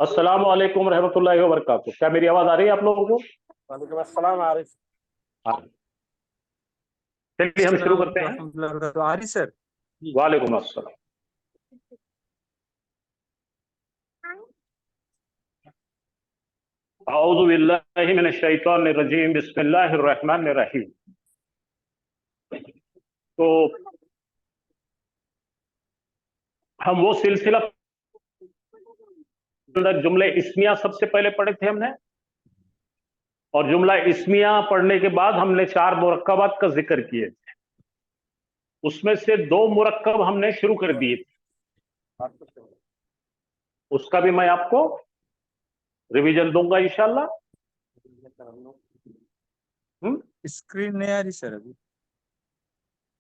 अस्सलाम वालेकुम रहमतुल्लाहि व बरकातुहू। क्या मेरी आवाज आ रही है आप लोगों को? वालेकुम अस्सलाम आरिफ। हाँ, चलिए हम शुरू करते हैं। तो आरिफ सर। वालेकुम अस्सलाम। औज़ु बिल्लाहि मिनश शैतानिर रजीम, बिस्मिल्लाहिर रहमानिर रहीम। तो हम वो सिलसिला अंदर जुमले इस्मिया सबसे पहले पढ़े थे हमने, और जुमला इस्मिया पढ़ने के बाद हमने 4 मुरक्कबात का जिक्र किए थे। उसमें से 2 मुरक्कब हमने शुरू कर दिए थे, उसका भी मैं आपको रिवीजन दूंगा इंशाल्लाह। स्क्रीन नहीं आ रही सर अभी।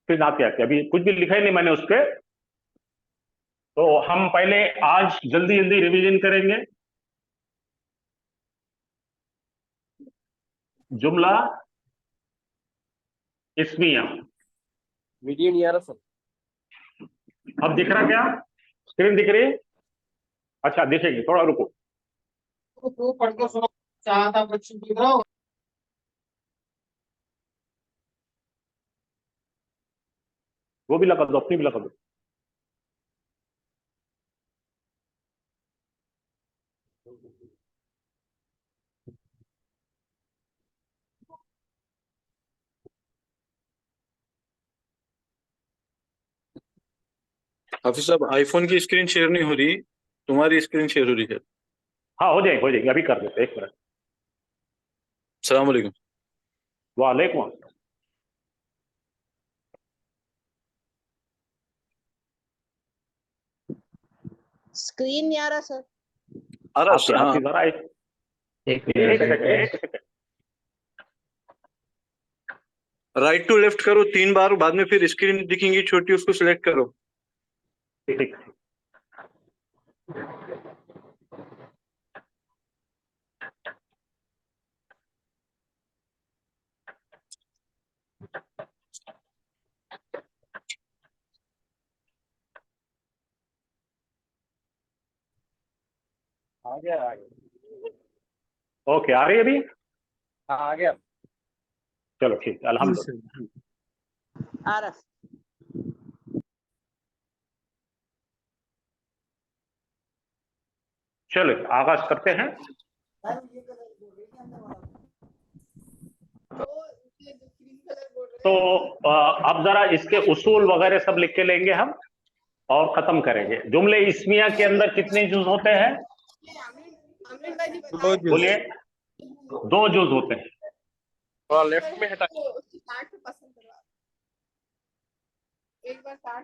फिर आते आते अभी कुछ भी लिखा ही नहीं मैंने उस पर। तो हम पहले आज जल्दी जल्दी रिवीजन करेंगे। जुमला इस्मिया। वीडियो नहीं आ रहा सर। अब दिख रहा क्या? स्क्रीन दिख रही है? अच्छा दिखेगी, थोड़ा रुको। तो पढ़ के सुनो, चाहता बच्चे दिख रहा हो। वो भी लगा दो, अपनी भी लगा दो। हाफिज साहब, आईफोन की स्क्रीन शेयर नहीं हो रही, तुम्हारी स्क्रीन शेयर हो रही है। हाँ हो जाएगी, अभी कर देते, एक मिनट। अस्सलाम वालेकुम। वालेकुम अस्सलाम। स्क्रीन नहीं आ रहा सर। आती हाँ, आती जरा एक सेकंड। राइट टू लेफ्ट करो 3 बार, बाद में फिर स्क्रीन दिखेंगी छोटी, उसको सिलेक्ट करो। ठीक। आ गया। ओके, आ रही है अभी? हाँ आ गया। चलो ठीक, अल्हम्दुलिल्लाह। आ रहा। चलो आगाज करते हैं। तो अब जरा इसके उसूल वगैरह सब लिख के लेंगे हम और खत्म करेंगे। जुमले इस्मिया के अंदर कितने जुज होते हैं? बोलिए। 2 जुज होते हैं। थोड़ा लेफ्ट में हटा।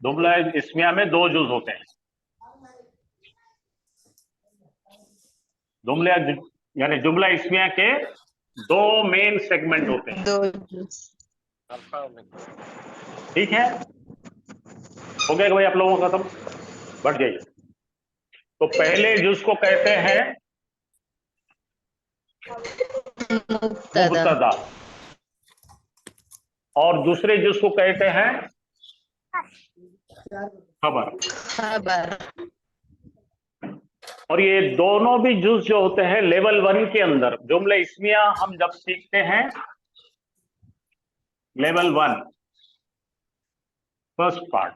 जुमला इस्मिया में 2 जुज होते हैं। जुमला यानी जुमला इस्मिया के 2 मेन सेगमेंट होते हैं। ठीक है, हो गया भाई आप लोगों का खत्म? बढ़ जाइए। तो पहले जुज को कहते हैं मुब्तदा, और दूसरे जुज को कहते हैं खबर। और ये दोनों भी जुज जो होते हैं लेवल 1 के अंदर, जुमले इस्मिया हम जब सीखते हैं लेवल 1 फर्स्ट पार्ट,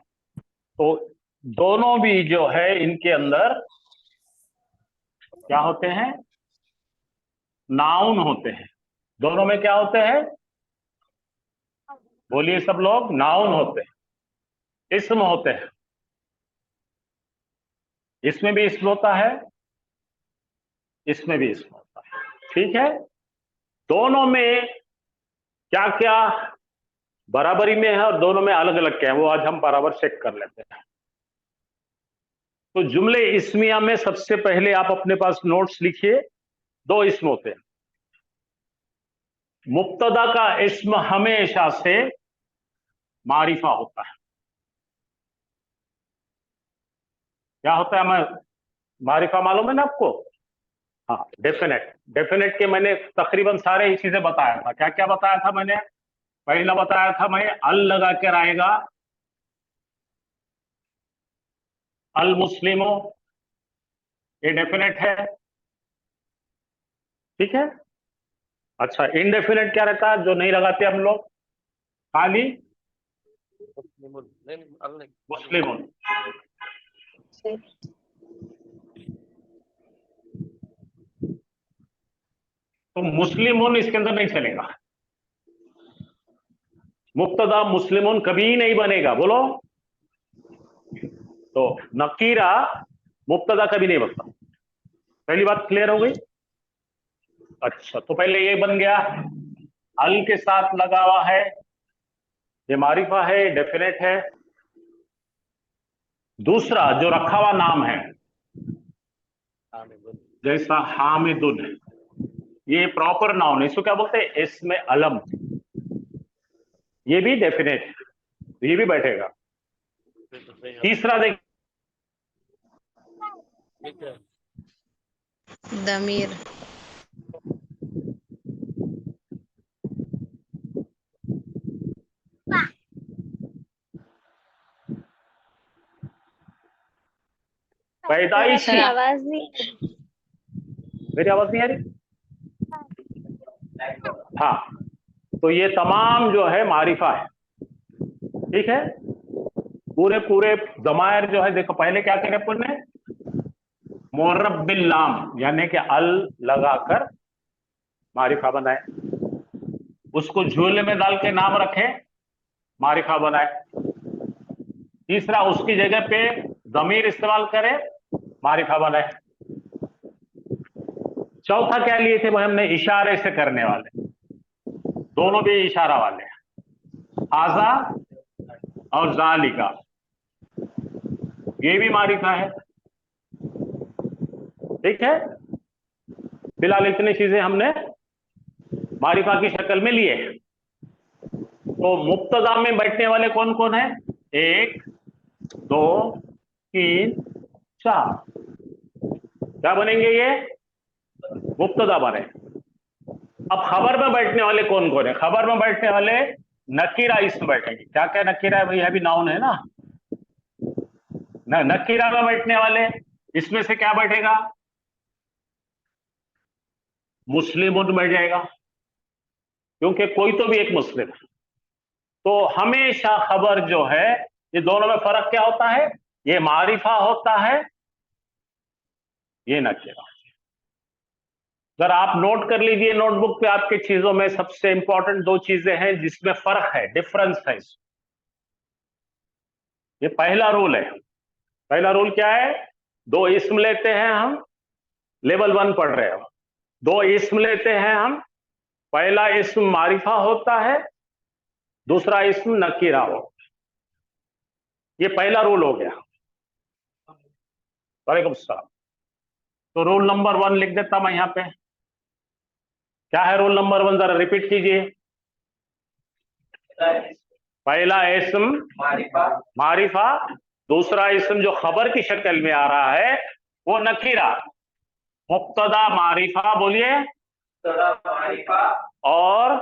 तो दोनों भी जो है इनके अंदर क्या होते हैं? नाउन होते हैं। दोनों में क्या होते हैं? बोलिए सब लोग। नाउन होते हैं, इस्म होते हैं। इसमें भी इस्म होता है, इसमें भी इस्म होता है। ठीक है, दोनों में क्या क्या बराबरी में है और दोनों में अलग अलग क्या है, वो आज हम बराबर चेक कर लेते हैं। तो जुमले इस्मिया में सबसे पहले आप अपने पास नोट्स लिखिए। 2 इस्म होते हैं। मुब्तदा का इस्म हमेशा से मारिफा होता है। क्या होता है? मैं मारिफा मालूम है ना आपको? हाँ, डेफिनेट के मैंने तकरीबन सारे ही चीजें बताया था। क्या क्या बताया था मैंने? पहला बताया था मैं अल लगा कर आएगा, अल मुस्लिमो, ये डेफिनेट है, ठीक है। अच्छा, इनडेफिनेट क्या रहता है जो नहीं लगाते हम लोग, खाली मुस्लिम। तो मुस्लिम इसके अंदर नहीं चलेगा, मुब्तदा मुस्लिम कभी नहीं बनेगा, बोलो। तो नकीरा मुब्तदा कभी नहीं बनता। पहली बात क्लियर हो गई। अच्छा, तो पहले ये बन गया, अल के साथ लगा हुआ है, ये मारिफा है, डेफिनेट है। दूसरा जो रखा हुआ नाम है, जैसा हामिदुन है, ये प्रॉपर नाउन है, इसको क्या बोलते हैं, इसमें अलम, ये भी डेफिनेट है, तो ये भी बैठेगा। तीसरा देख, दमीर, पैदाइशी, आवाज नहीं। मेरी आवाज नहीं आ रही? हाँ, तो ये तमाम जो है मारिफा है, ठीक है। पूरे पूरे दमायर जो है, देखो पहले क्या करें अपन ने, मुअर्रब बिल लाम यानी कि अल लगाकर मारिफा बनाए, उसको झोले में डाल के नाम रखे, मारिफा बनाए। तीसरा, उसकी जगह पे दमीर इस्तेमाल करें, मारिफा बनाए। चौथा क्या लिए थे भाई हमने, इशारे से करने वाले, दोनों भी इशारा वाले हैं, आजा और जालिका, ये भी मारिफा है, ठीक है। फिलहाल इतनी चीजें हमने मारिफा की शक्ल में लिए। तो मुब्तदा में बैठने वाले कौन कौन है, 1 2 3 4, क्या बनेंगे ये, मुब्तदा बने। अब खबर में बैठने वाले कौन कौन है, खबर में बैठने वाले नकीरा इसमें बैठेंगे। क्या क्या नकीरा है भाई, यह भी नाउन है ना, नकीरा में बैठने वाले इसमें से क्या बैठेगा, मुस्लिम बैठ जाएगा, क्योंकि कोई तो भी एक मुस्लिम है। तो हमेशा खबर जो है, ये दोनों में फर्क क्या होता है, ये मारिफा होता है, ये नकीरा। अगर आप नोट कर लीजिए नोटबुक पे, आपके चीजों में सबसे इंपॉर्टेंट 2 चीजें हैं जिसमें फर्क है, डिफरेंस है। ये पहला रूल है। पहला रूल क्या है, 2 इस्म लेते हैं हम, लेवल 1 पढ़ रहे हो, 2 इस्म लेते हैं हम, पहला इस्म मारिफा होता है, दूसरा इस्म नकीरा हो। ये पहला रूल हो गया। वालेकुम सलाम। तो रूल नंबर 1 लिख देता मैं यहां पे। क्या है रूल नंबर 1, जरा रिपीट कीजिए। पहला इस्म मारिफा, दूसरा इस्म जो खबर की शक्ल में आ रहा है वो नकीरा। मुब्तदा मारिफा बोलिए, और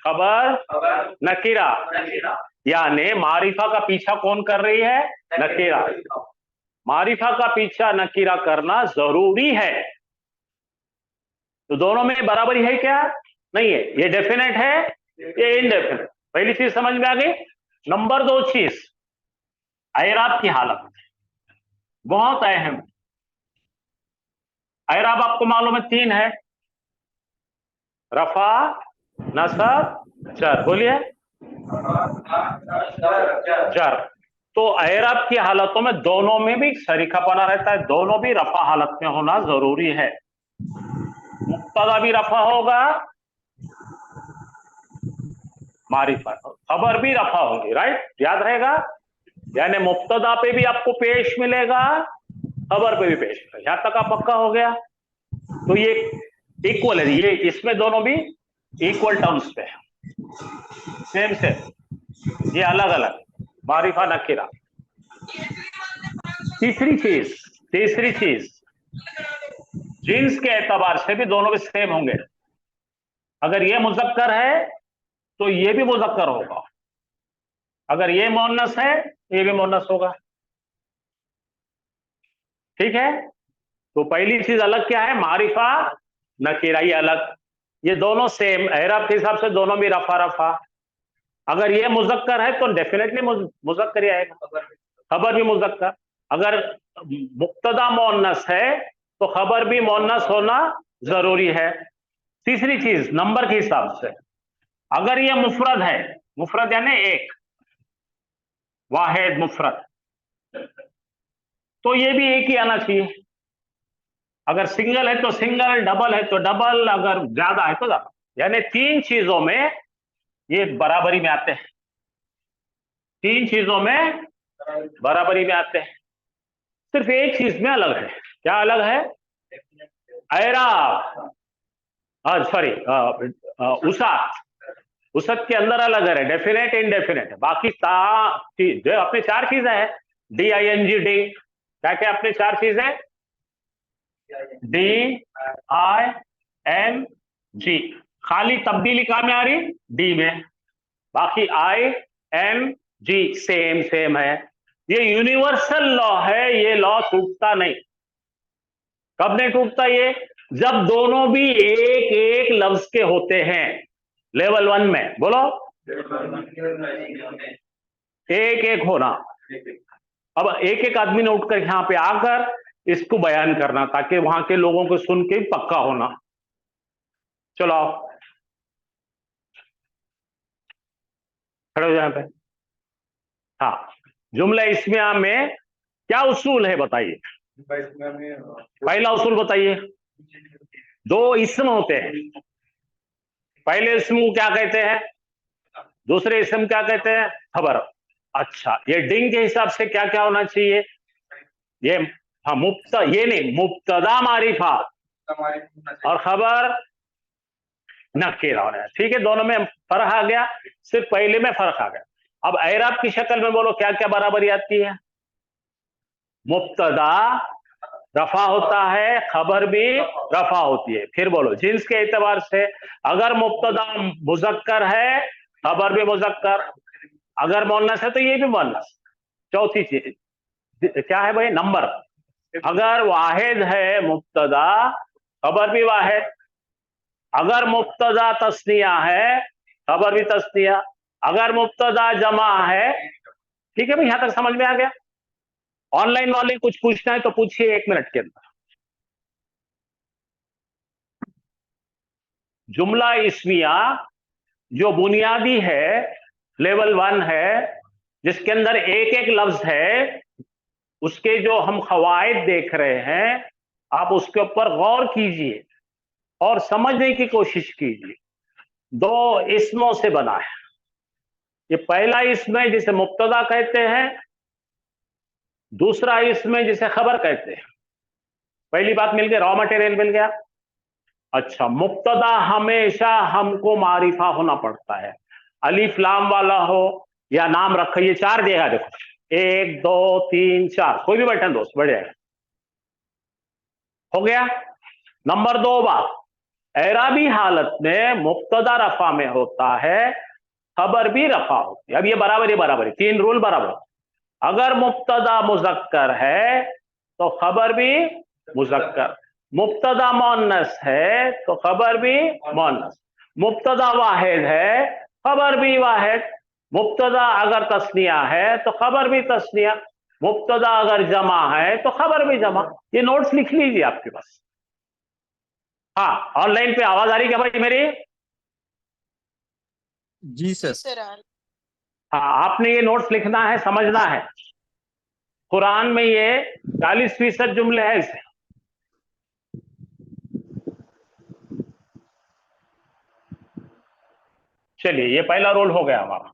खबर नकीरा, यानी मारिफा का पीछा कौन कर रही है, नकीरा। मारिफा का पीछा नकीरा करना जरूरी है। तो दोनों में बराबरी है क्या, नहीं है, ये डेफिनेट है, ये इनडेफिनेट। पहली चीज समझ में आ गई। नंबर 2 चीज, ऐराब की हालत बहुत अहम है। ऐराब आपको मालूम है 3 है, रफा, नसब, जर। बोलिए, जर। तो ऐराब की हालतों में दोनों में भी शरीकापना रहता है, दोनों भी रफा हालत में होना जरूरी है। मुब्तदा भी रफा होगा, मारिफा, खबर भी रफा होगी, राइट, याद रहेगा। यानी मुब्तदा पे भी आपको पेश मिलेगा, खबर पे भी पेश मिलेगा। यहां तक आप पक्का हो गया। तो ये इक्वल है, ये इसमें दोनों भी इक्वल टर्म्स पे है, सेम सेम, ये अलग अलग, मारिफा नकीरा। तीसरी चीज, जिन्स के एतबार से भी दोनों भी सेम होंगे। अगर ये मुज़क्कर है तो ये भी मुज़क्कर होगा, अगर ये मुअन्नस है तो ये भी मुअन्नस होगा, ठीक है। तो पहली चीज अलग क्या है, मारिफा नकीरा, ये अलग। ये दोनों सेम, एराब के हिसाब से दोनों भी रफा रफा। अगर ये मुजक्कर है तो डेफिनेटली मुजक्कर ही आएगा, खबर भी मुजक्कर। अगर मुक्तदा मोन्नस है तो खबर भी मोन्नस होना जरूरी है। तीसरी चीज नंबर के हिसाब से, अगर ये मुफरद है, मुफरद यानी एक, वाहिद मुफरद, तो ये भी एक ही आना चाहिए। अगर सिंगल है तो सिंगल, डबल है तो डबल, अगर ज्यादा है तो ज्यादा। यानी तीन चीजों में ये बराबरी में आते हैं, तीन चीजों में बराबरी में आते हैं। सिर्फ एक चीज में अलग है। क्या अलग है? एराब, सॉरी, उसत के अंदर अलग है, डेफिनेट इनडेफिनेट। बाकी जो अपने चार चीजें हैं, DING डी, क्या क्या अपने चार चीजें, DING, खाली तब्दीली कहाँ में आ रही? डी में। बाकी ING सेम सेम है। ये यूनिवर्सल लॉ है, ये लॉ टूटता नहीं। कब नहीं टूटता ये? जब दोनों भी एक एक लफ्ज के होते हैं। लेवल 1 में बोलो, एक एक होना। अब एक एक आदमी ने उठकर यहां पे आकर इसको बयान करना, ताकि वहां के लोगों को सुन के पक्का होना। चलो आओ, खड़े हो जाए पे। हाँ, जुमला इस्मिया में क्या उसूल है बताइए? पहला उसूल बताइए। दो इस्म होते हैं, पहले इस्म को क्या कहते हैं, दूसरे इस्म क्या कहते हैं, खबर। अच्छा, ये डिंग के हिसाब से क्या क्या होना चाहिए? ये हाँ, ये नहीं, मुब्तदा मारिफा और खबर नकीरा होना है। ठीक है, दोनों में फर्क आ गया, सिर्फ पहले में फर्क आ गया। अब एराब की शक्ल में बोलो क्या क्या बराबरी आती है? मुब्तदा रफा होता है, खबर भी रफा होती है। फिर बोलो जिन्स के एतबार से, अगर मुब्तदा मुजक्कर है, खबर भी मुजक्कर। अगर मोन्नस है तो ये भी मोन्नस। चौथी चीज क्या है भाई? नंबर। अगर वाहिद है मुब्तदा, खबर भी वाहिद। अगर मुब्तदा तस्निया है, खबर भी तस्निया। अगर मुब्तदा जमा है, ठीक है भाई, यहां तक समझ में आ गया? ऑनलाइन वाले कुछ पूछना है तो पूछिए 1 मिनट के अंदर। जुमला इस्मिया जो बुनियादी है, लेवल 1 है, जिसके अंदर एक एक लफ्ज है, उसके जो हम खवायद देख रहे हैं, आप उसके ऊपर गौर कीजिए और समझने की कोशिश कीजिए। दो इस्मों से बना है। ये पहला इस्म है जिसे मुब्तदा कहते हैं, दूसरा इस्म है जिसे खबर कहते हैं। पहली बात मिल गई, रॉ मटेरियल मिल गया। अच्छा, मुब्तदा हमेशा हमको मारिफा होना पड़ता है, अलिफ लाम वाला हो या नाम रखो। ये 4 देगा, देखो 1 2 3 4, कोई भी बटन दोस्त बढ़ जाएगा। हो गया। नंबर 2 बात, एराबी हालत में मुब्तदा रफा में होता है, खबर भी रफा होती है। अब ये बराबर 3 रूल बराबर। अगर मुब्तदा मुजक्कर है तो खबर भी मुजक्कर, मुब्तदा मोन्नस है तो खबर भी मोन्नस, मुब्तदा वाहिद है खबर भी वाहिद, मुब्तदा अगर तस्निया है तो खबर भी तस्निया, मुब्तदा अगर जमा है तो खबर भी जमा। ये नोट्स लिख लीजिए आपके पास। हाँ, ऑनलाइन पे आवाज आ रही क्या भाई मेरी? जी सर। हाँ, आपने ये नोट्स लिखना है, समझना है। कुरान में ये 40% जुमले हैं इसे। चलिए, ये पहला रोल हो गया हमारा,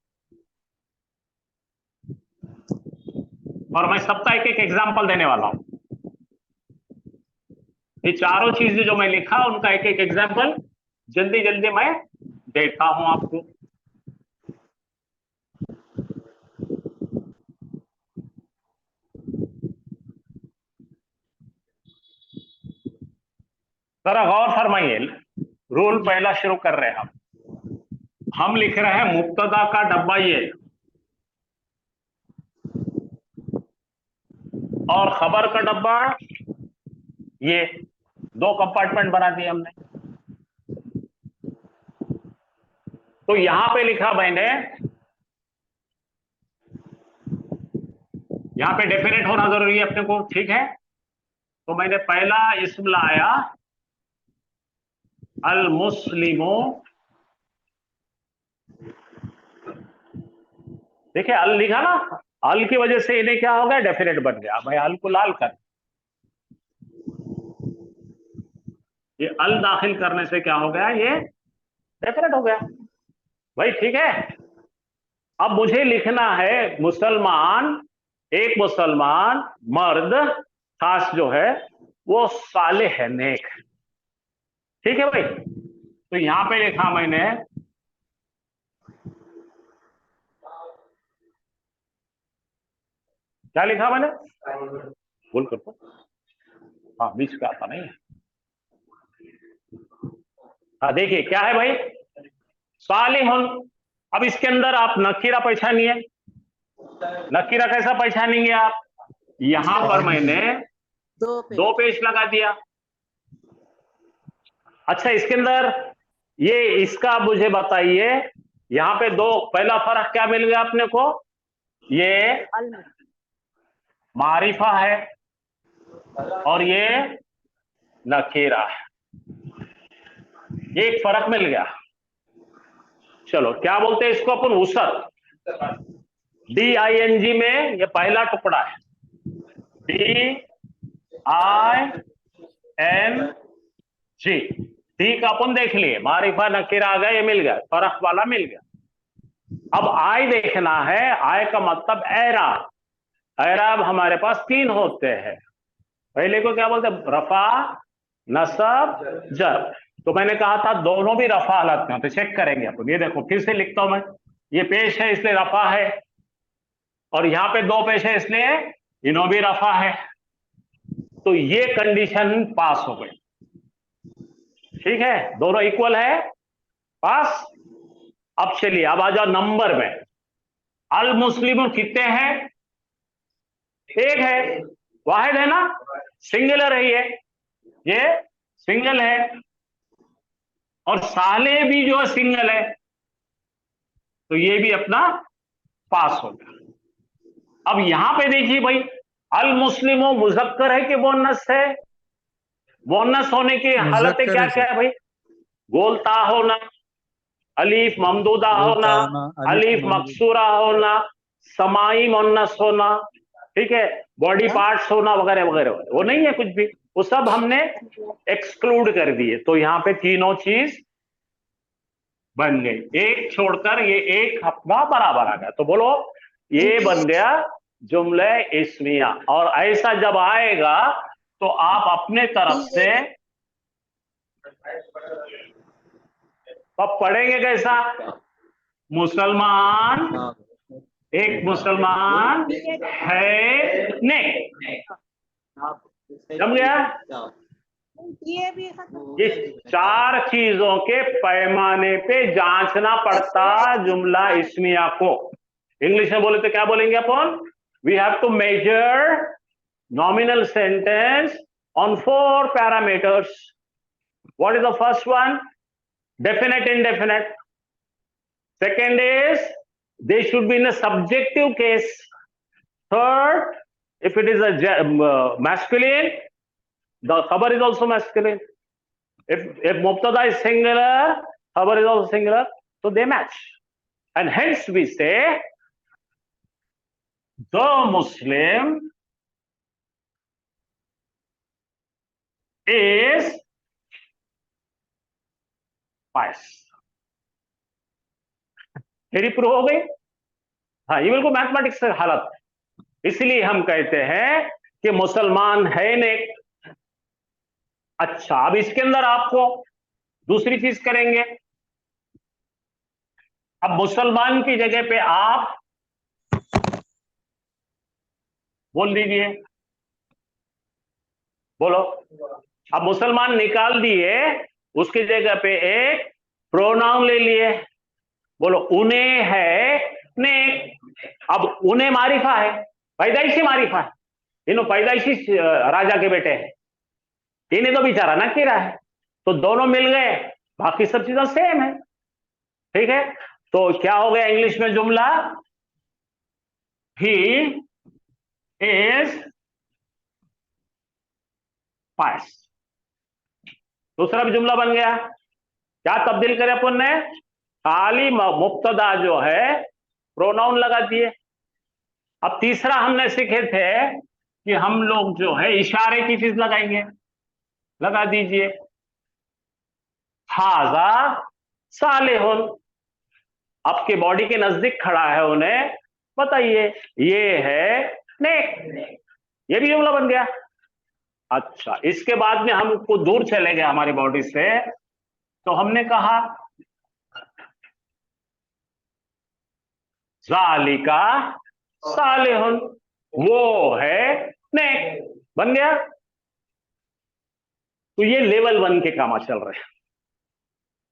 और मैं सबका एक एक एग्जाम्पल देने वाला हूं। ये चारों चीजें जो मैं लिखा उनका एक एक एग्जाम्पल जल्दी जल्दी मैं देता हूं आपको। जरा गौर फरमाइए, रूल पहला शुरू कर रहे हैं हम लिख रहे हैं मुब्तदा का डब्बा ये और खबर का डब्बा ये दो कंपार्टमेंट बना दिए हमने। तो यहां पे लिखा मैंने, यहां पे डेफिनेट होना जरूरी है अपने को, ठीक है। तो मैंने पहला इस्म लाया अल मुस्लिमो, देखिए अल लिखा ना, अल की वजह से इन्हें क्या हो गया, डेफिनेट बन गया। मैं अल को लाल कर, ये अल दाखिल करने से क्या हो गया, ये डेफिनेट हो गया भाई, ठीक है। अब मुझे लिखना है मुसलमान, एक मुसलमान मर्द खास जो है वो सालेह है, नेक, ठीक है भाई। तो यहां पे लिखा मैंने, क्या लिखा मैंने, बोल कर तो, हाँ बीच का आता नहीं है। हाँ देखिए क्या है भाई, सालिहुन। अब इसके अंदर आप नकीरा पहचानिए, नकीरा कैसा पहचानेंगे आप, यहां पर मैंने दो पेश लगा दिया। अच्छा इसके अंदर ये, इसका मुझे बताइए, यहां पे दो, पहला फर्क क्या मिल गया अपने को, ये मारिफा है और ये नकीरा है, ये एक फर्क मिल गया। चलो क्या बोलते हैं इसको अपन, वुसअत, DING में ये पहला टुकड़ा है, DING, डी का अपन देख लिए, मारिफा नकीरा आ गया, ये मिल गया, फर्क वाला मिल गया। अब आई देखना है, आई का मतलब एराब, एराब हमारे पास तीन होते हैं, पहले को क्या बोलते हैं, रफा, नसब, जर। तो मैंने कहा था दोनों भी रफा हालत में होते, चेक करेंगे अपन। ये देखो फिर से लिखता हूं मैं, ये पेश है इसलिए रफा है, और यहां पे दो पेश है इसलिए इन्हों भी रफा है। तो ये कंडीशन पास हो गई, ठीक है, दोनों इक्वल है, पास। अब चलिए अब आ जाओ नंबर में, अल मुस्लिम कितने हैं, एक है, वाहिद है ना, सिंगुलर है ये सिंगल है, और साले भी जो है सिंगल है, तो ये भी अपना पास हो गया। अब यहां पे देखिए भाई, अल मुस्लिमो मुजक्कर है कि मोन्नस है, मोन्नस होने की हालत क्या क्या है भाई, गोलता होना, अलीफ ममदूदा होना, अलीफ मकसूरा होना, समाई मोन्नस होना, ठीक है, बॉडी पार्ट्स होना वगैरह वगैरह, वो नहीं है कुछ भी, वो सब हमने एक्सक्लूड कर दिए। तो यहां पे तीनों चीज बन गई, एक छोड़कर ये एक अपना बराबर आ गया। तो बोलो ये बन गया जुमले इस्मिया। और ऐसा जब आएगा तो आप अपने तरफ से अब पढ़ेंगे कैसा, मुसलमान, एक मुसलमान है नेक, समझ गया। ये भी खत्म। इस चार चीजों के पैमाने पे जांचना पड़ता जुमला इस्मिया को। इंग्लिश में बोले तो क्या बोलेंगे अपन, we have two major nominal sentence on 4 parameters. What is the first one, definite indefinite. Second is they should be in a subjective case. Third, if it is a masculine, the khabar is also masculine. If mubtada is singular, khabar is also singular, so they match. And hence we say the Muslim is pious. Theory prove हो गई। हाँ ये बिल्कुल mathematics से हालत है, इसलिए हम कहते हैं कि मुसलमान है नेक। अच्छा अब इसके अंदर आपको दूसरी चीज करेंगे, अब मुसलमान की जगह पे आप बोल दीजिए, बोलो। अब मुसलमान निकाल दिए, उसकी जगह पे एक प्रोनाउन ले लिए, बोलो उन्हें है नेक। अब उन्हें मारिफा है, पैदाइशी मारिफा है, इन्हों पैदाइशी राजा के बेटे हैं, इन्हें तो बेचारा ना किरा है, तो दोनों मिल गए, बाकी सब चीजें सेम है। ठीक है, तो क्या हो गया इंग्लिश में जुमला, ही इज पास। दूसरा भी जुमला बन गया। क्या तब्दील करे अपन ने, खाली मुब्तदा जो है प्रोनाउन लगा दिए। अब तीसरा हमने सीखे थे कि हम लोग जो है इशारे की चीज लगाएंगे, लगा दीजिए, हाजा सालेहुन। आपके बॉडी के नजदीक खड़ा है, उन्हें बताइए ये है नेक। ये भी जुमला बन गया। अच्छा, इसके बाद में हमको दूर चले गए हमारी बॉडी से, तो हमने कहा जालिका सालेहुन, वो है नेक, बन गया। तो ये लेवल 1 के काम चल रहे हैं।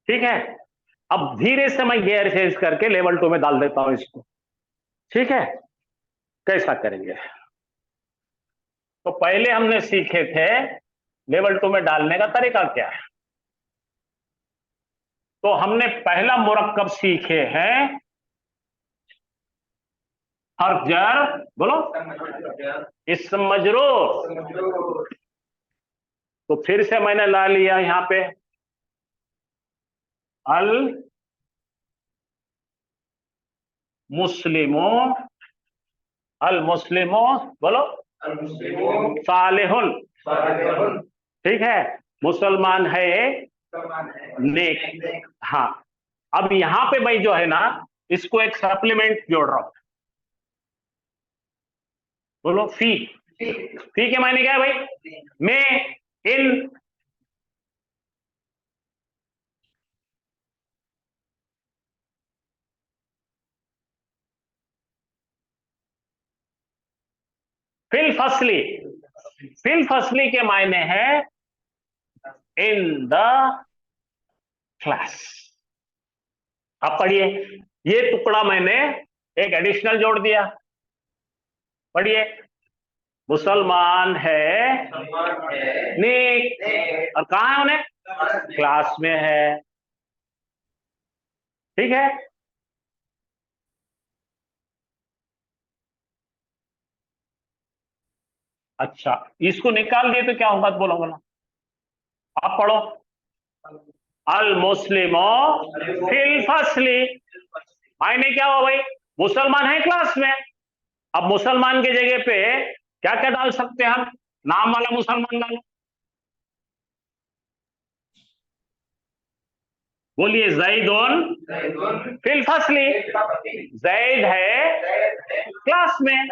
ठीक है, अब धीरे से मैं गियर चेंज करके लेवल 2 में डाल देता हूं इसको। ठीक है, कैसा करेंगे, तो पहले हमने सीखे थे लेवल 2 में डालने का तरीका क्या है। तो हमने पहला मुरक्कब सीखे हैं हर्फ जर, बोलो, इस्म मजरूर। तो फिर से मैंने ला लिया यहां पे अल मुस्लिमो, अल मुस्लिमो, बोलो, सालेहुन। ठीक है, मुसलमान है नेक। हाँ, अब यहां पे भाई जो है ना, इसको एक सप्लीमेंट जोड़ रहा हूं, बोलो फी। फी के मायने क्या है भाई, में, इन। फिल फसली, फिल फसली के मायने हैं इन द क्लास। अब पढ़िए, ये टुकड़ा मैंने एक एडिशनल जोड़ दिया, पढ़िए, मुसलमान है नेक, और कहां है उन्हें, क्लास में है। ठीक है, अच्छा, इसको निकाल दिए तो क्या होगा, बोलो बोलो, आप पढ़ो, अल मुस्लिमो फिल फसली, मायने क्या हो भाई, मुसलमान है क्लास में। अब मुसलमान की जगह पे क्या क्या डाल सकते हैं हम, नाम वाला मुसलमान डालो, बोलिए जैदुन फिल फसली, जैद है क्लास में,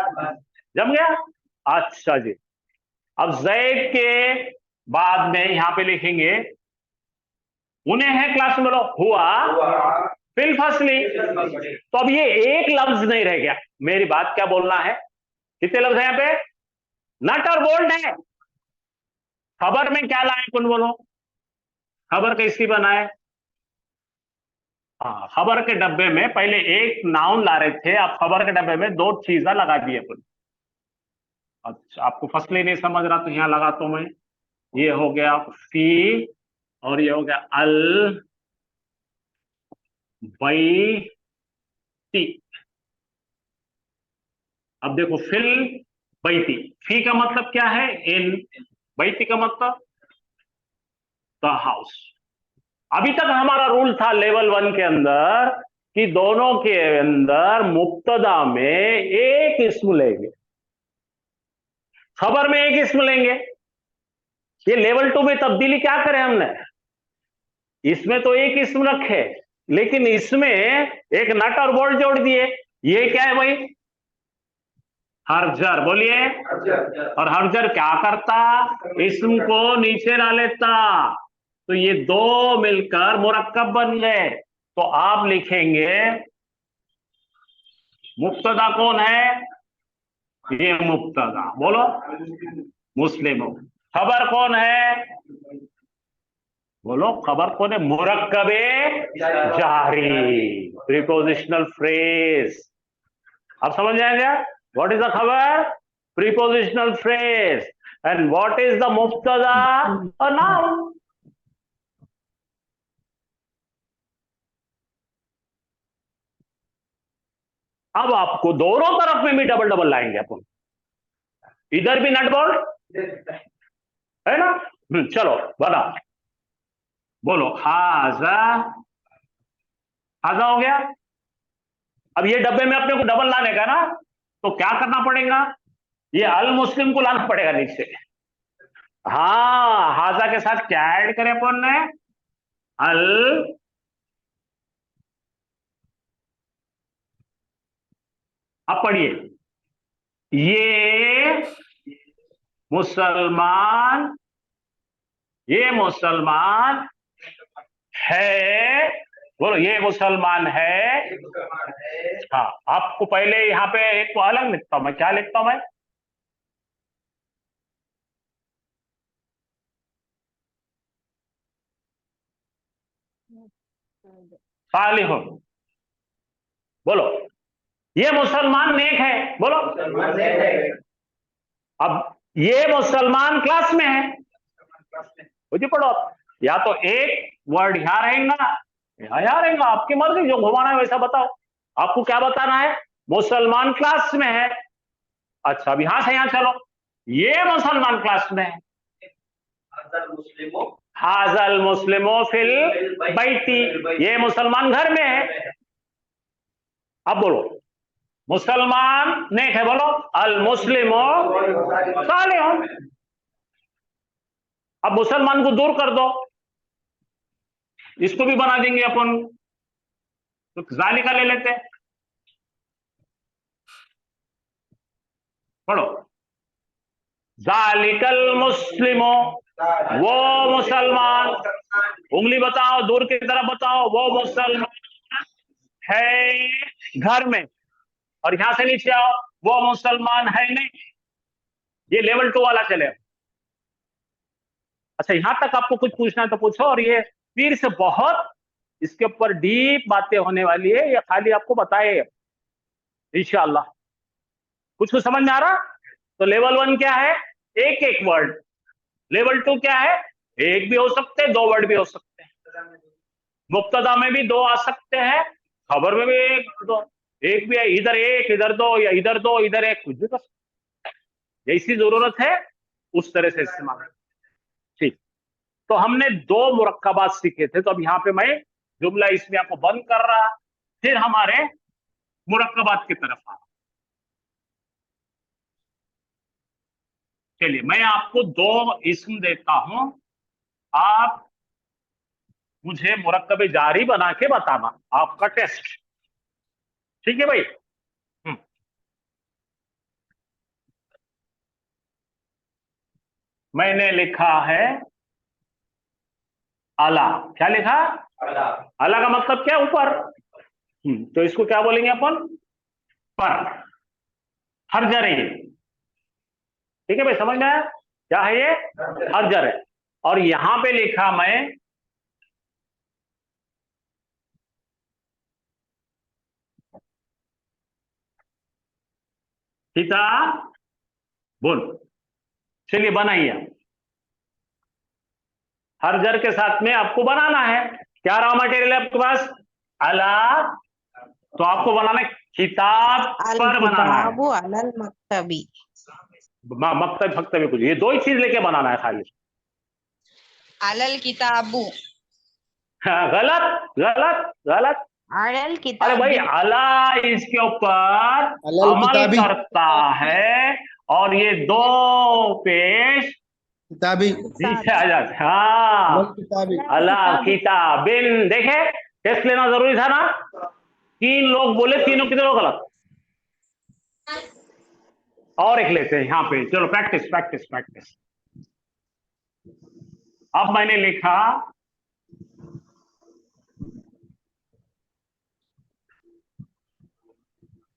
जम गया। अच्छा जी, अब जैद के बाद में यहां पे लिखेंगे उन्हें है क्लास में, बोलो हुआ फिल फसली। तो अब ये एक लफ्ज नहीं रह गया, मेरी बात क्या बोलना है, कितने लफ्ज है यहां पे, नट और बोल्ड है। खबर में क्या लाए, कौन बोलो, खबर कैसी बनाए, हाँ, खबर के डब्बे में पहले एक नाउन ला रहे थे, आप खबर के डब्बे में दो चीजें लगा दिए अपन। अच्छा, आपको फसली नहीं समझ रहा तो यहां लगा तो मैं, ये हो गया फी और ये हो गया अल बैती। अब देखो, फिल बैती, फी का मतलब क्या है, इन, बैती का मतलब द हाउस। अभी तक हमारा रूल था लेवल 1 के अंदर कि दोनों के अंदर मुब्तदा में एक इस्म लेंगे, खबर में एक इस्म लेंगे। ये लेवल 2 में तब्दीली क्या करें हमने, इसमें तो एक इस्म रखे, लेकिन इसमें एक नट और बोल्ट जोड़ दिए। ये क्या है भाई, हरजर, बोलिए, और हरजर क्या करता, इस्म को नीचे ला लेता, तो ये दो मिलकर मुरक्कब बन गए। तो आप लिखेंगे मुब्तदा कौन है, ये मुब्तदा, बोलो मुस्लिम। खबर कौन है, बोलो खबर कौन है, मुरक्कबे जारी, प्रीपोजिशनल फ्रेज। अब समझ जाएंगे व्हाट इज द खबर, prepositional phrase. And what is the mubtada? A noun. अब आपको दोनों तरफ में भी डबल डबल लाएंगे अपन, इधर भी नट बोल्ट है ना। चलो बना, बोलो हाजा, हाजा हो गया। अब ये डब्बे में अपने को डबल लाने का ना, तो क्या करना पड़ेगा, ये अल मुस्लिम को लाना पड़ेगा नीचे। हाँ, हाजा के साथ क्या ऐड करें अपन ने, अल, अब पढ़िए, ये मुसलमान, ये मुसलमान है, बोलो ये मुसलमान है। हाँ, आपको पहले यहाँ पे एक को अलग लिखता हूं मैं, क्या लिखता हूं मैं, सालिहुन, बोलो ये मुसलमान नेक है, बोलो। अब ये मुसलमान क्लास में है, मुझे पढ़ो, या तो एक वर्ड यहां रहेगा, यहां रहेगा, आपकी मर्जी, जो घुमाना है वैसा बताओ। आपको क्या बताना है, मुसलमान क्लास में है। अच्छा, अब यहां से यहां चलो, ये मुसलमान क्लास में है, हाजल मुस्लिमो फिल बैती, ये मुसलमान घर में है। अब बोलो मुसलमान नेक है, बोलो अल मुस्लिमो सालिहुन। अब मुसलमान को दूर कर दो, इसको भी बना देंगे अपन, तो जालिका ले लेते हैं, पढ़ो जालिकल मुस्लिमो, वो मुसलमान, उंगली बताओ दूर की तरफ बताओ, वो मुसलमान है घर में, और यहां से नीचे आओ, वो मुसलमान है नहीं, ये लेवल 2 वाला चले। अच्छा, यहां तक आपको कुछ पूछना है तो पूछो, और ये फिर से बहुत इसके ऊपर डीप बातें होने वाली है, ये खाली आपको बताए इंशाअल्लाह। कुछ समझ में आ रहा, तो लेवल 1 क्या है, एक एक वर्ड, लेवल 2 क्या है, एक भी हो सकते हैं, 2 वर्ड भी हो सकते हैं, मुब्तदा में भी 2 आ सकते हैं, खबर में भी एक भी है, इधर एक इधर 2, या इधर 2 इधर एक, कुछ भी कर सकते हैं, जैसी जरूरत है उस तरह से इस्तेमाल। ठीक, तो हमने 2 मुरक्कबात सीखे थे, तो अब यहां पे मैं जुमला इसमें आपको बंद कर रहा, फिर हमारे मुरक्कबात की तरफ आ। चलिए, मैं आपको 2 इस्म देता हूं, आप मुझे मुरक्कब जारी बना के बताना, आपका टेस्ट, ठीक है भाई। मैंने लिखा है अला, क्या लिखा, अला का मतलब क्या, ऊपर, तो इसको क्या बोलेंगे अपन, पर, हर जर है, ठीक है भाई, समझ में आया, क्या है ये, हर जर है। और यहां पे लिखा मैं किताब, बोल, चलिए बनाइए, हर जर के साथ में आपको बनाना है, क्या रॉ मटेरियल है आपके पास, अला, तो आपको बनाना है किताब पर बनाना है, किताबु अलल मक्तबी, मकतब फक्तब कुछ, ये 2 ही चीज लेके बनाना है खाली। अलल किताबु, हाँ, गलत गलत गलत, अलल अरे किताबी, भाई अला इसके ऊपर अमल करता है, और ये 2 पेश किताबी नीचे आ जाते, हाँ, किताबी अला किताबिन। देखे, टेस्ट लेना जरूरी था ना, 3 लोग बोले, तीनों की तरह गलत। और एक लेते हैं यहाँ पे, चलो प्रैक्टिस प्रैक्टिस प्रैक्टिस। अब मैंने लिखा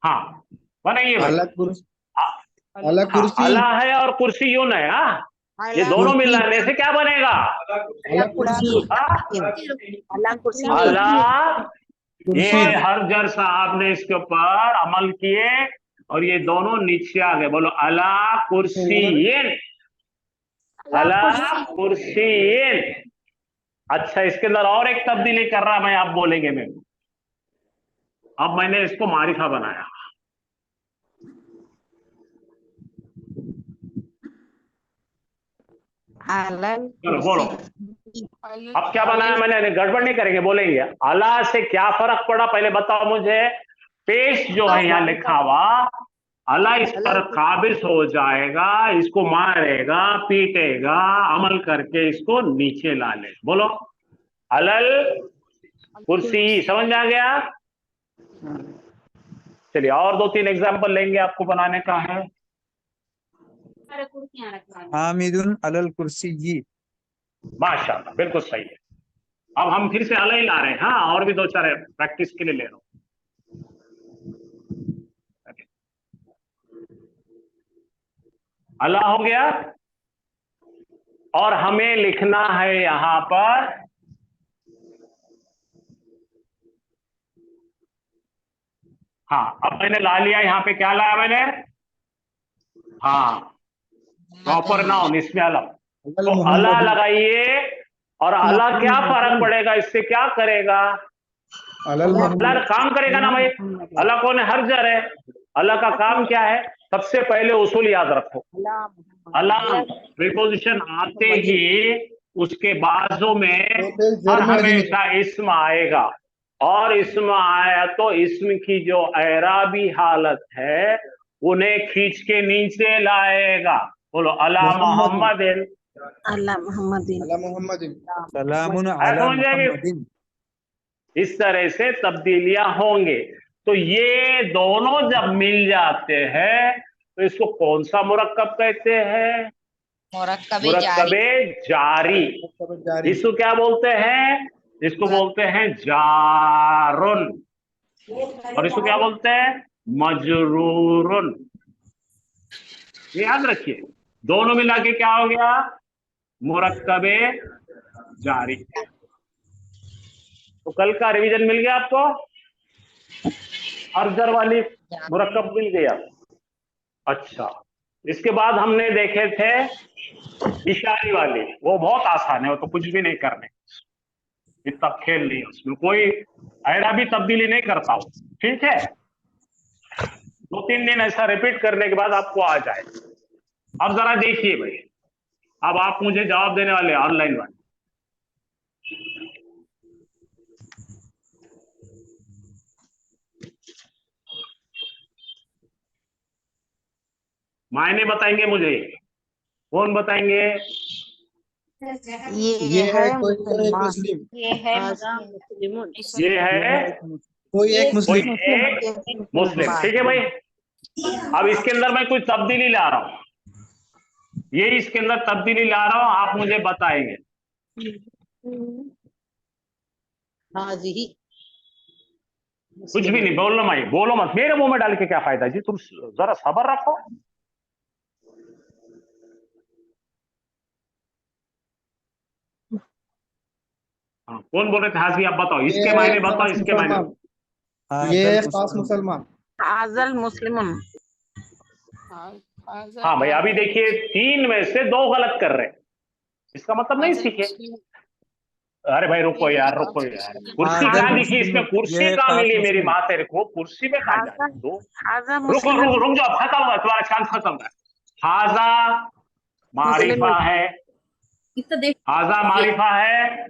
हाँ, बनाइए भाई, अलग कुर्सी, हाँ, अलग कुर्सी, अला है और कुर्सी यून है, हाँ, ये दोनों मिलाने से क्या बनेगा, अलग कुर्सी, अलग कुर्सी, अला, ये कुर्सी, हर जर साहब ने इसके ऊपर अमल किए, और ये दोनों नीचे आ गए, बोलो अला कुर्सी, अला कुर्सीन। अच्छा, इसके अंदर और एक तब्दीली कर रहा मैं, आप बोलेंगे मैं, अब मैंने इसको मारिफा बनाया। अलल चलो बोलो, कुर्सी अब क्या बनाया मैंने, गड़बड़ नहीं करेंगे, बोलेंगे। अला से क्या फर्क पड़ा पहले बताओ मुझे। पेश जो है यहाँ लिखा हुआ, अला इस पर काबिज हो जाएगा, इसको मारेगा, पीटेगा, अमल करके इसको नीचे ला ले। बोलो, अलल कुर्सी। समझ आ गया? चलिए और 2-3 एग्जाम्पल लेंगे, आपको बनाने का है। हामिदुन अलल कुर्सी। माशाल्लाह, बिल्कुल सही है। अब हम फिर से अला ही ला रहे हैं। हाँ, और भी 2-4 प्रैक्टिस के लिए ले रहा हूं। अला हो गया, और हमें लिखना है यहां पर हाँ, अब मैंने ला लिया, यहां पे क्या लाया मैंने, हाँ, प्रॉपर नाउन, इसमें अला। तो अला लगाइए, और अला क्या फर्क पड़ेगा इससे, क्या करेगा, अल्लाह काम करेगा ना भाई। अल्लाह कौन है, हर जर है। अल्लाह का काम क्या है, सबसे पहले उसूल याद रखो। अल्लाह प्रीपोजिशन आते ही उसके बाजू में हर हमेशा इस्म आएगा, और इस्म आया तो इस्म की जो एराबी हालत है उन्हें खींच के नीचे लाएगा। बोलो, अला मोहम्मद। अल्लाह मोहम्मदिन सलामुन आया अला समझ जाएगी? मुहम्मदिन। इस तरह से तब्दीलियां होंगे। तो ये दोनों जब मिल जाते हैं तो इसको कौन सा मुरक्कब कहते हैं, मुरक्कबे जारी। मुरक्कबे जारी। इसको क्या बोलते हैं, इसको बोलते हैं जारुन, और इसको क्या बोलते हैं, मजरूरुन। ये याद रखिए, दोनों मिला के क्या हो गया, मुरक्कबे जारी। तो कल का रिवीजन मिल गया आपको, अर्जर वाली मुरक्कब मिल गया। अच्छा, इसके बाद हमने देखे थे इशारी वाली, वो बहुत आसान है, वो तो कुछ भी नहीं करने, इतना खेल नहीं है उसमें, कोई एराबी तब्दीली नहीं करता हूं। ठीक है, 2-3 दिन ऐसा रिपीट करने के बाद आपको आ जाए। अब जरा देखिए भाई, अब आप मुझे जवाब देने वाले ऑनलाइन वाले। मायने बताएंगे मुझे, कौन बताएंगे? ये है मुसलमान, ये है ये है कोई एक कोई मुस्लिम। एक मुस्लिम। ठीक है भाई, अब इसके अंदर मैं कोई तब्दीली ला रहा हूं, ये इसके अंदर तब्दीली ला रहा हूं, आप मुझे बताएंगे। हाँ जी, कुछ भी नहीं बोलना, भाई बोलो मत, मेरे मुंह में डाल के क्या फायदा जी, तुम जरा सब्र रखो। हाँ, कौन बोल रहे थे, हाजी आप बताओ, इसके मायने बताओ, इसके मायने बताओ। ये खास मुसलमान। आजल मुस्लिमुन। हाँ भाई, अभी देखिए 3 में से 2 गलत कर रहे हैं, इसका मतलब नहीं सीखे। अरे भाई रुको यार, रुको यार, कुर्सी आजल कहाँ दिखी इसमें, मुस्लिमुन, कुर्सी ये कहाँ खास मिली, मेरी मुस्लिम। माँ से रखो, कुर्सी में कहाँ जा रही हो? हाजा रुको मुस्लिम रुको, रुक जाओ, खत्म हुआ तुम्हारा चांस, खत्म है। हाजा मारिफा है, हाजा मारिफा है,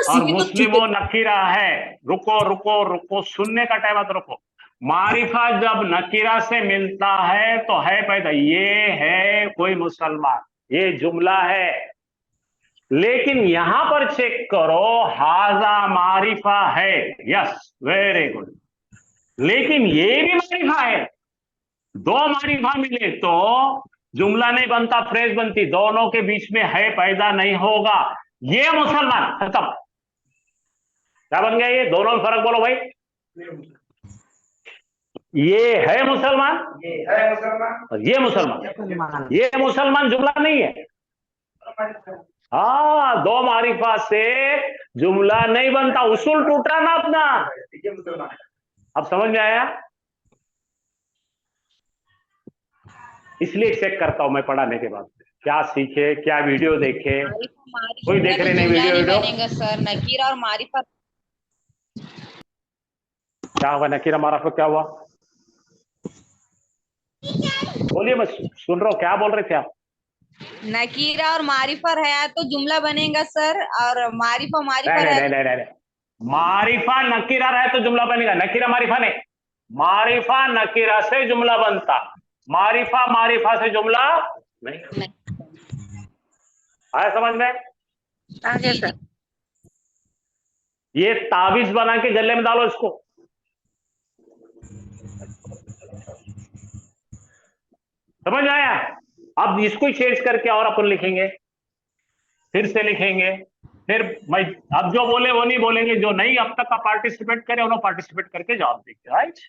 और मुस्लिमो नकीरा है। रुको रुको रुको, सुनने का टाइम आता, रुको। मारिफा जब नकीरा से मिलता है तो है पैदा, ये है कोई मुसलमान, ये जुमला है। लेकिन यहां पर चेक करो, हाजा मारिफा है, यस वेरी गुड, लेकिन ये भी मारिफा है। 2 मारिफा मिले तो जुमला नहीं बनता, फ्रेज बनती, दोनों के बीच में है पैदा नहीं होगा। ये मुसलमान, खत्म। क्या बन गया ये, दोनों में फर्क बोलो भाई। ये है मुसलमान, और ये मुसलमान। ये मुसलमान जुमला नहीं है। हाँ, 2 मारिफा से जुमला नहीं बनता, उसूल टूटा ना अपना। अब समझ में आया? इसलिए चेक करता हूं मैं पढ़ाने के बाद। क्या सीखे, क्या वीडियो देखे? मारिफा कोई देख रहे नहीं जुमला वीडियो नहीं वीडियो? बनेगा सर, नकीरा और मारिफा। क्या हुआ? नकीरा मारिफा क्या हुआ? बोलिए, मैं सुन रहा हूँ, क्या बोल रहे थे आप? नकीरा और मारिफा है तो जुमला बनेगा सर, और मारिफा मारिफा नहीं है नहीं नहीं नहीं नहीं, मारिफा नकीरा रहे तो जुमला बनेगा, नकीरा मारिफा नहीं। मारिफा नकीरा से जुमला बनता, मारिफा मारिफा से जुमला नहीं। आया समझ में? आगे सर। ये ताबीज बना के गले में डालो इसको। समझ आया? अब इसको ही चेंज करके और अपन लिखेंगे, फिर से लिखेंगे, फिर मैं अब जो बोले वो नहीं बोलेंगे, जो नहीं अब तक का पार्टिसिपेट करे उन्होंने पार्टिसिपेट करके जवाब देंगे, राइट?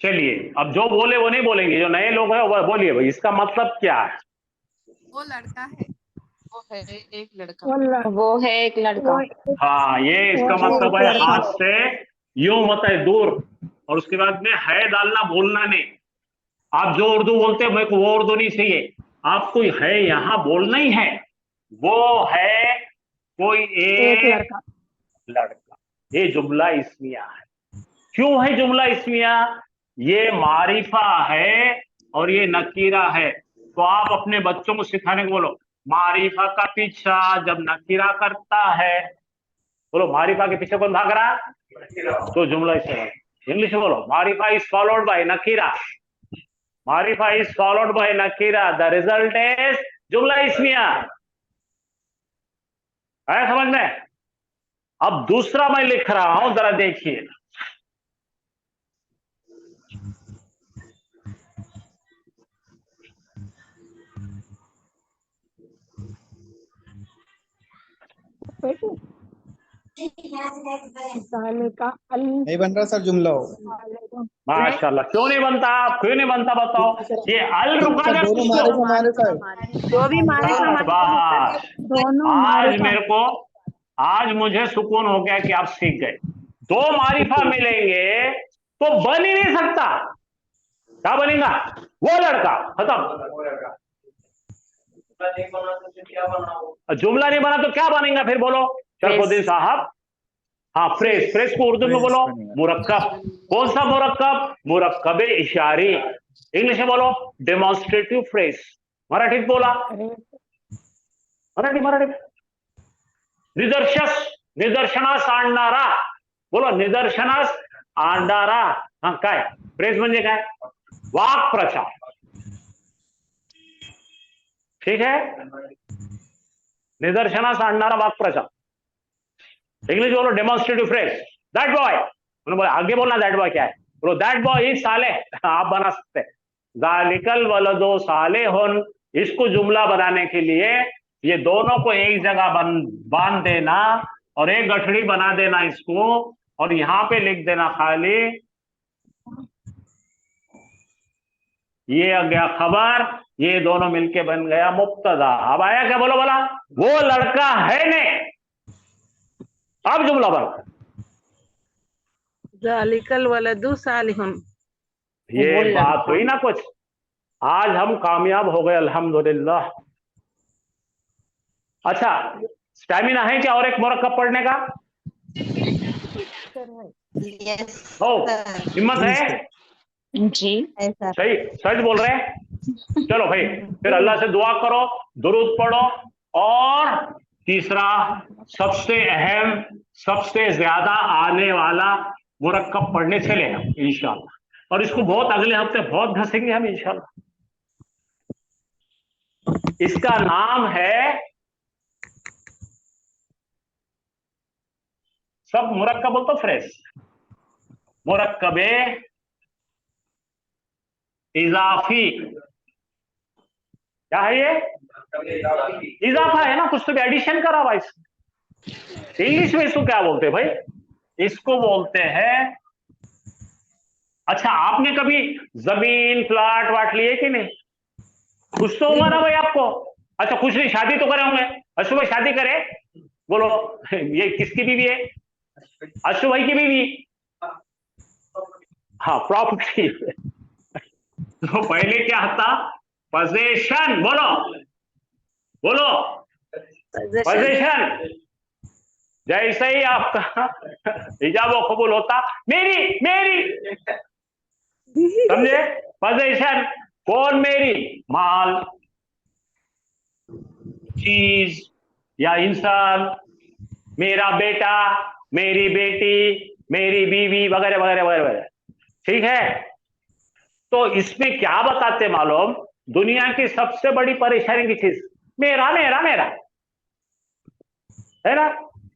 चलिए, अब जो बोले वो नहीं बोलेंगे, जो नए लोग हैं वो बोलिए भाई, इसका मतलब क्या है? वो लड़का है। वो है एक लड़का। वो है एक लड़का। हाँ, ये इसका मतलब है हाथ से यूं मत है दूर, और उसके बाद में है डालना, भूलना नहीं। आप जो उर्दू बोलते हैं मेरे को वो उर्दू नहीं चाहिए, आपको है यहाँ बोलना ही है। वो है कोई एक लड़का। ये जुमला इस्मिया है। क्यों है जुमला इस्मिया? ये मारिफा है और ये नकीरा है। तो आप अपने बच्चों को सिखाने को बोलो, मारिफा का पीछा जब नकीरा करता है, बोलो मारिफा के पीछे कौन भाग रहा है? तो जुमला इस्मिया। इंग्लिश में बोलो, मारिफा इज फॉलोड बाय नकीरा, मारिफा इज फॉलोड बाय नकीरा, द रिजल्ट इज जुमला इस्मिया। आया समझ में? अब दूसरा मैं लिख रहा हूं, जरा देखिए। नहीं बन रहा सर जुमला हो। माशाल्लाह, क्यों नहीं बनता? क्यों नहीं बनता बताओ? ये अल रुका ना दोनों किसको? मारिफा है। जो भी मारिफा बस, दोनों आज मेरे को, आज मुझे सुकून हो गया कि आप सीख गए। दो मारिफा मिलेंगे तो बन ही नहीं सकता। क्या बनेगा? वो लड़का, खत्म। जुमला नहीं बना तो क्या बनेगा फिर? बोलो शरफुद्दीन साहब। हाँ, फ्रेज। फ्रेज को उर्दू में बोलो मुरक्कब। कौन सा मुरक्कब? मुरक्कब इशारी। इंग्लिश में बोलो डेमोन्स्ट्रेटिव फ्रेज। मराठीत बोला, मराठी निदर्शस, निदर्शनास आणणारा। बोलो निदर्शनास आणणारा। हा, काय फ्रेज म्हणजे काय? वाक्प्रचार। ठीक है, निदर्शनास आणणारा वाक्प्रचार। इंग्लिश बोलो डेमोन्स्ट्रेटिव फ्रेज। दैट बॉय, बोलो आगे बोलना, दैट बॉय क्या है? बोलो दैट बॉय इज साले। आप बना सकते हैं जालिकल वलदो सालेहुन। इसको जुमला बनाने के लिए ये दोनों को एक जगह बांध देना और एक गठड़ी बना देना इसको, और यहां पे लिख देना खाली ये आ गया खबर, ये दोनों मिलके बन गया मुब्तदा। अब आया क्या? बोलो बोला, वो लड़का है ने। अब जुमला बन। जालिकल वलदु सालिहुन। ये बात हुई ना कुछ। आज हम कामयाब हो गए अल्हम्दुलिल्लाह। अच्छा, स्टैमिना है क्या और एक मुरक्कब पढ़ने का? यस हो, हिम्मत है? जी सही, सच बोल रहे हैं? चलो भाई, फिर अल्लाह से दुआ करो, दुरूद पढ़ो, और तीसरा सबसे अहम, सबसे ज्यादा आने वाला मुरक्कब पढ़ने चले हम इंशाल्लाह। और इसको बहुत अगले हफ्ते बहुत घसेंगे हम इंशाल्लाह। इसका नाम है, सब मुरक्कब बोल तो फ्रेश, मुरक्कबे इजाफी। क्या है ये? इजाफा है ना, कुछ तो भी एडिशन करा हुआ इसमें। इंग्लिश में इसको क्या बोलते हैं भाई? इसको बोलते हैं अच्छा, आपने कभी जमीन प्लाट वाट लिए कि नहीं? कुछ तो होगा ना भाई आपको। अच्छा, कुछ नहीं, शादी तो करे होंगे। अशु भाई शादी करे, बोलो। ये किसकी बीवी है? अशु भाई की बीवी। हाँ, प्रॉपर्टी। तो पहले क्या था? पोजेशन। बोलो बोलो, पोजेशन। जैसे ही आपका हिजाब व कबूल होता, मेरी मेरी, समझे? पोजेशन। कौन मेरी? माल, चीज या इंसान, मेरा बेटा, मेरी बेटी, मेरी बीवी, वगैरह वगैरह वगैरह वगैरह। ठीक है? तो इसमें क्या बताते मालूम? दुनिया की सबसे बड़ी परेशानी की चीज, मेरा मेरा मेरा, है ना?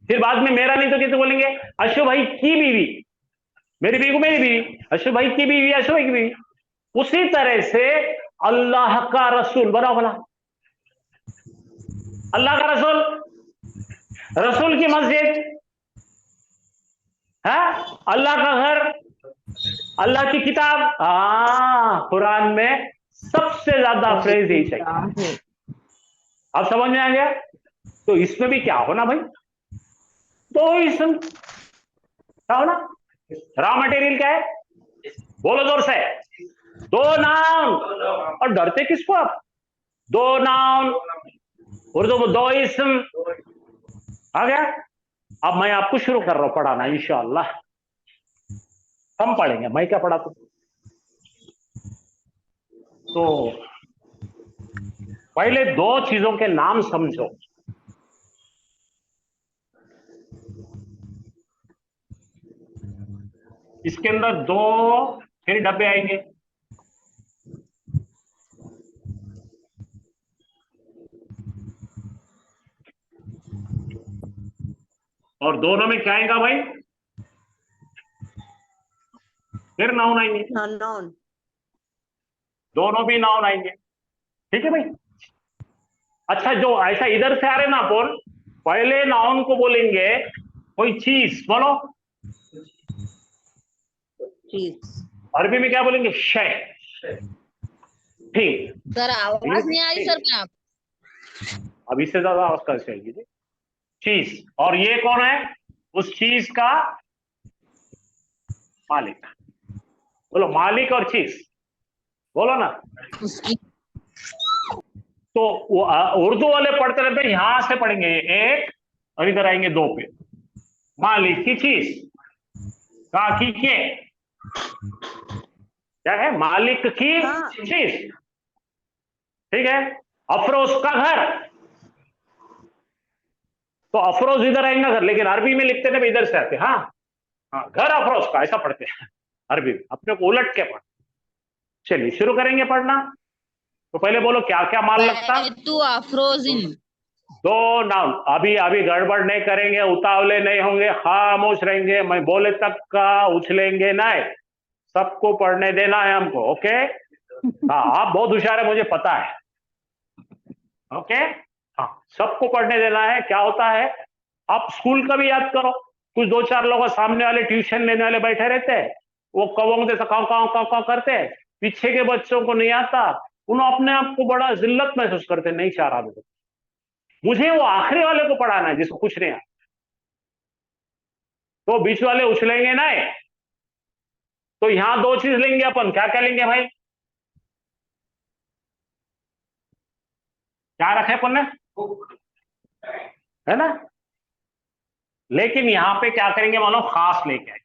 फिर बाद में मेरा नहीं तो कैसे बोलेंगे? अशु भाई की बीवी, मेरी बीवी को मेरी बीवी, अशु भाई की बीवी, अशु भाई की बीवी। उसी तरह से अल्लाह का रसूल, बना बोला, अल्लाह का रसूल, रसूल की मस्जिद है, अल्लाह का घर, अल्लाह की किताब। कुरान में सबसे ज्यादा फ्रेज यही चाहिए। अब समझ में आ गया? तो इसमें भी क्या हो ना भाई, दो इसम क्या हो ना, रॉ मटेरियल क्या है? बोलो जोर से। दो नाउन। और डरते किसको आप? दो नाउन, उर्दू में दो इसम। आ गया? अब मैं आपको शुरू कर रहा हूं पढ़ाना, इंशाअल्लाह। हम पढ़ेंगे, मैं क्या पढ़ाता हूं। तो पहले दो चीजों के नाम समझो। इसके अंदर दो फिर डब्बे आएंगे। और दोनों में क्या आएगा भाई? फिर नाउन आएंगे। नॉन। दोनों भी नाउन आएंगे। ठीक है भाई? अच्छा, जो ऐसा इधर से आ रहे ना अपन, पहले नाउन को बोलेंगे कोई चीज, बोलो। चीज। अरबी में क्या बोलेंगे? शय। ठीक। सर आवाज नहीं आ रही सर क्या? अब इससे ज्यादा आवाज कैसे आएगी जी? चीज। और ये कौन है? उस चीज का मालिक। बोलो, मालिक और चीज, बोलो ना। तो उर्दू वाले पढ़ते रहते, यहां से पढ़ेंगे एक और इधर आएंगे दो पे। मालिक की चीज, काकी के, क्या है? मालिक की हाँ। चीज। ठीक है? अफरोज का घर, तो अफरोज इधर आएंगे घर, लेकिन अरबी में लिखते ना इधर से आते। हाँ हाँ, घर अफरोज का, ऐसा पढ़ते हैं अरबी में, अपने को उलट के पढ़। चलिए शुरू करेंगे पढ़ना। तो पहले बोलो क्या क्या माल लगता? तू अफरोजिन। दो नाउन। अभी अभी गड़बड़ नहीं करेंगे, उतावले नहीं होंगे, खामोश रहेंगे, मैं बोले तक का उछलेंगे नहीं। सबको पढ़ने देना है हमको, ओके? हाँ, आप बहुत होशियार है, मुझे पता है। ओके? हाँ, सबको पढ़ने देना है। क्या होता है, आप स्कूल का भी याद करो। कुछ दो चार लोग सामने वाले ट्यूशन लेने वाले बैठे रहते हैं, वो कवों जैसा काव काव काव काव करते हैं, पीछे के बच्चों को नहीं आता, उन्होंने अपने आप को बड़ा जिल्लत महसूस करते, नहीं चाह रहा तो मुझे वो आखिरी वाले को पढ़ाना है जिसको कुछ नहीं आता। तो बीच वाले उछलेंगे नहीं। तो यहां दो चीज लेंगे अपन, क्या क्या लेंगे भाई? क्या रखे अपन ने? है ना? लेकिन यहां पे क्या करेंगे मानो, खास लेके आएंगे।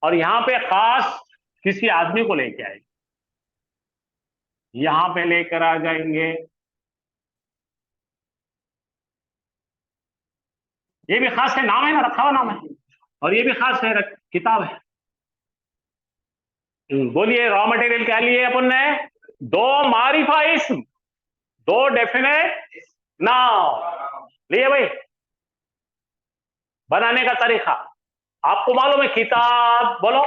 और यहां पे खास किसी आदमी को लेके आएंगे, यहां पे लेकर आ जाएंगे। ये भी खास है, नाम है ना, रखा हुआ नाम है। और ये भी खास है, किताब है। बोलिए, रॉ मटेरियल क्या लिए अपन ने? दो मारिफा इस्म, दो डेफिनेट नाउन लिए भाई। बनाने का तरीका आपको मालूम है, किताब, बोलो।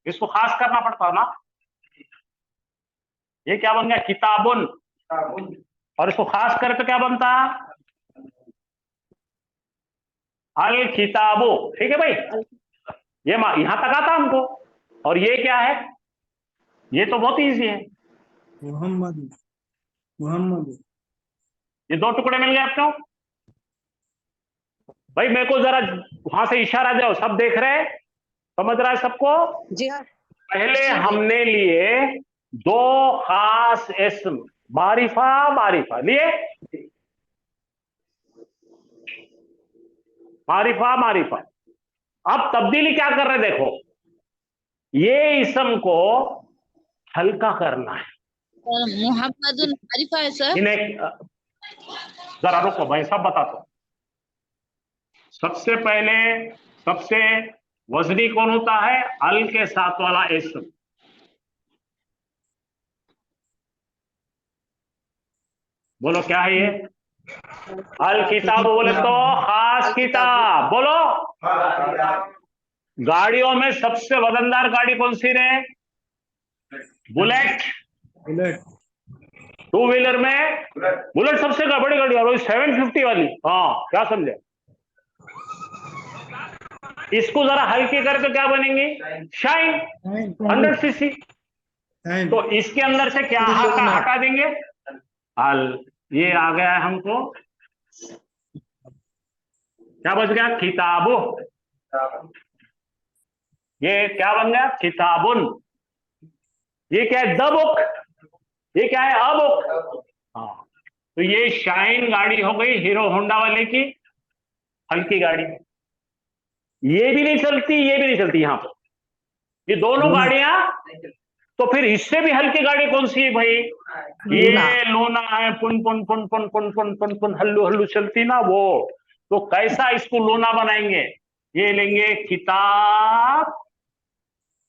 इसको खास करना पड़ता है ना। ये क्या बन गया? किताबुन। और इसको खास करे तो क्या बनता? अल किताबो। ठीक है भाई? ये यहां तक आता हमको। और ये क्या है? ये तो बहुत इजी है। मोहम्मद मोहम्मद ये दो टुकड़े मिल गए आपको। भाई मेरे को जरा वहां से इशारा दो, सब देख रहे हैं, समझ रहा है सबको? जी हाँ। पहले हमने लिए दो खास इस्म, मारिफा मारिफा लिए, मारिफा मारिफा। अब तब्दीली क्या कर रहे हैं देखो, ये इस्म को हल्का करना है। मोहम्मदुल मारिफा है सर। इन्हें जरा रुको, मैं सब बताता हूं। सबसे पहले सबसे वजनी कौन होता है? अल के साथ वाला इस्म। बोलो क्या है ये? अल किताब बोले तो खास किताब। बोलो, गाड़ियों में सबसे वजनदार गाड़ी कौन सी रहे? बुलेट। बुलेट टू व्हीलर में बुलेट सबसे बड़ी गाड़ी है, 750 वाली। हाँ, क्या समझे? इसको जरा हल्की करके क्या बनेंगी? Shine 100 CC. तो इसके अंदर से क्या हटा देंगे? अल। ये आ गया है हमको, क्या बच गया? किताबो। ये क्या बन गया? किताबुन। ये क्या है? The book. ये क्या है? A book. हाँ, तो ये शाइन गाड़ी हो गई हीरो होंडा वाले की, हल्की गाड़ी। ये भी नहीं चलती, ये भी नहीं चलती यहां पर, ये दोनों गाड़ियां। तो फिर इससे भी हल्की गाड़ी कौन सी है भाई? ये लूना है, पुन पुन पुन पुन पुन पुन पुन पुन हल्लू हल्लू चलती ना वो। तो कैसा इसको लूना बनाएंगे? ये लेंगे किताब,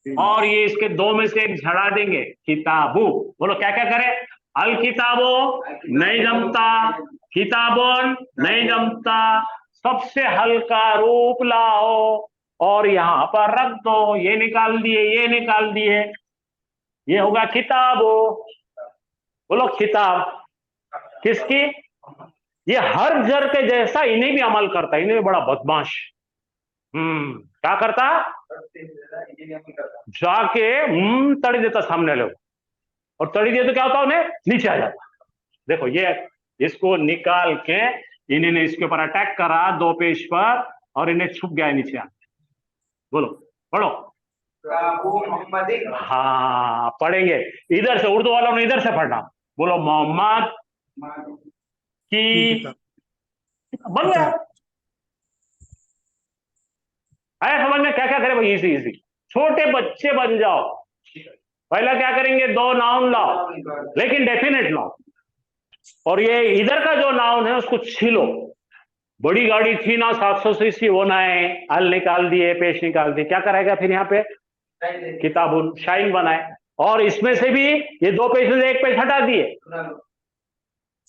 और ये इसके दो में से एक झड़ा देंगे, किताबू। बोलो क्या क्या करे? अल किताबो नहीं जमता, किताबुन नहीं जमता, सबसे हल्का रूप लाओ और यहां पर रख दो। ये निकाल दिए, ये निकाल दिए, ये होगा किताबो। बोलो किताब किसकी? ये हर जर के जैसा इन्हें भी अमल करता है, इन्हें भी बड़ा बदमाश। क्या करता? जाके तड़ी देता सामने लोग, और तड़ी दिए तो क्या होता? उन्हें नीचे आ जाता। देखो ये, इसको निकाल के इन्होंने इसके ऊपर अटैक करा दो पेज पर, और इन्हें छुप गया नीचे आ। बोलो, पढ़ो। हाँ पढ़ेंगे, इधर से, उर्दू वालों ने इधर से पढ़ना। बोलो मोहम्मद की, बन गया। आया समझ में? क्या क्या करें भाई? इजी इजी, छोटे बच्चे बन जाओ। पहला क्या करेंगे? दो नाउन लाओ, लेकिन डेफिनेट लाओ। और ये इधर का जो नाउन है उसको छीलो। बड़ी गाड़ी थी ना 700 सीसी, वो ना है, हल निकाल दिए, पेश निकाल दिए, क्या कराएगा फिर? यहाँ पे किताबुन शाइन बनाए, और इसमें से भी ये दो पेज से एक पेज हटा दिए।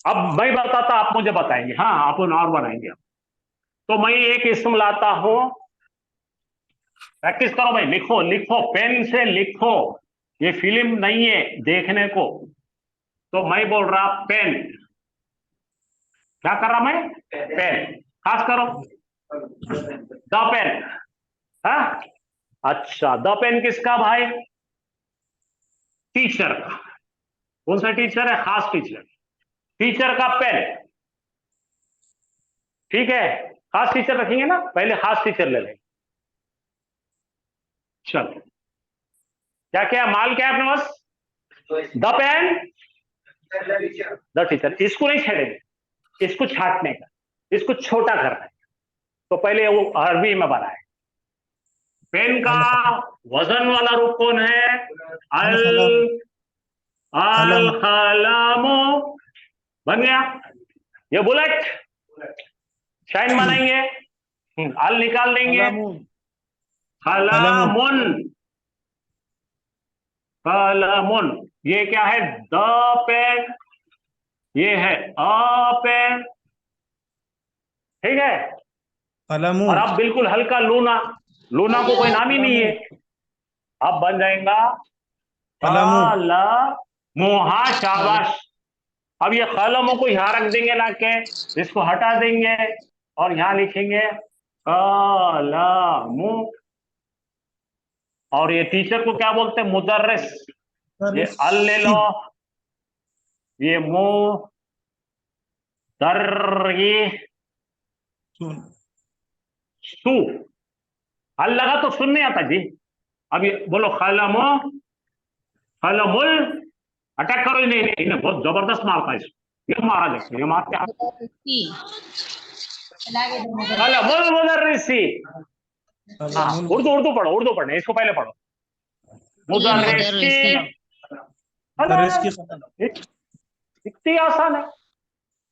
अब मैं बताता, आप मुझे बताएंगे। हाँ, आप और बनाएंगे। तो मैं एक इस्म लाता हूं, प्रैक्टिस करो भाई, लिखो लिखो, पेन से लिखो। ये फिल्म नहीं है देखने को। तो मैं बोल रहा पेन, क्या कर रहा मैं? पेन। खास करो, द पेन। हाँ अच्छा, द पेन किसका भाई? टीचर का। कौन सा टीचर है? खास टीचर। टीचर का पेन, ठीक है। खास टीचर रखेंगे ना, पहले खास टीचर ले लेंगे। चलो, क्या क्या माल क्या है अपने पास? The pen, the teacher. इसको नहीं छेड़ेंगे, इसको छाटने का, इसको छोटा करना है। तो पहले वो अरबी में बनाए। पेन का वजन वाला रूप कौन है? अल अल कलमो। बन गया। ये बुलेट, शाइन बनाएंगे, अल निकाल देंगे, कलमुन। कलमुन, ये क्या है? द पेन, ये है अ पेन, ठीक है। और अब बिल्कुल हल्का लूना, लूना को कोई नाम ही नहीं है। अब बन जाएगा कलमु। हाँ शाबाश। अब ये कलमों को यहां रख देंगे लाके, इसको हटा देंगे और यहां लिखेंगे कलमु। और ये टीचर को क्या बोलते हैं? मुदर्रिस। ये अल ले लो, ये मु दर, ये सू। अल लगा तो सुन नहीं आता जी। अब ये बोलो खलमो, खलमुल। अटैक करो। नहीं नहीं नहीं, बहुत जबरदस्त मारता है इसको। ये मारा, देखो ये मारते हैं। खलमुल मुदर्रिसी। हाँ, उर्दू उर्दू पढ़ो, उर्दू पढ़ने, इसको पहले पढ़ो। मुदर्रिसी। इतनी आसान है।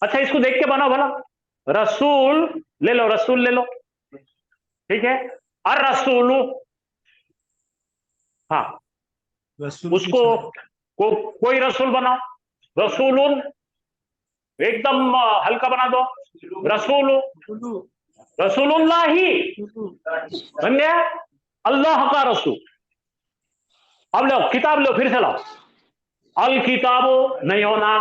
अच्छा, इसको देख के बनाओ भला। रसूल ले लो, रसूल ले लो, ठीक है। अर रसूलु, हाँ, उसको कोई रसूल बनाओ। रसूलुन एकदम हल्का बना दो। रसूलु, रसूलुल्लाही बन गया। अल्लाह का रसूल। अब लो किताब, लो फिर से लाओ। अल किताबो नहीं होना,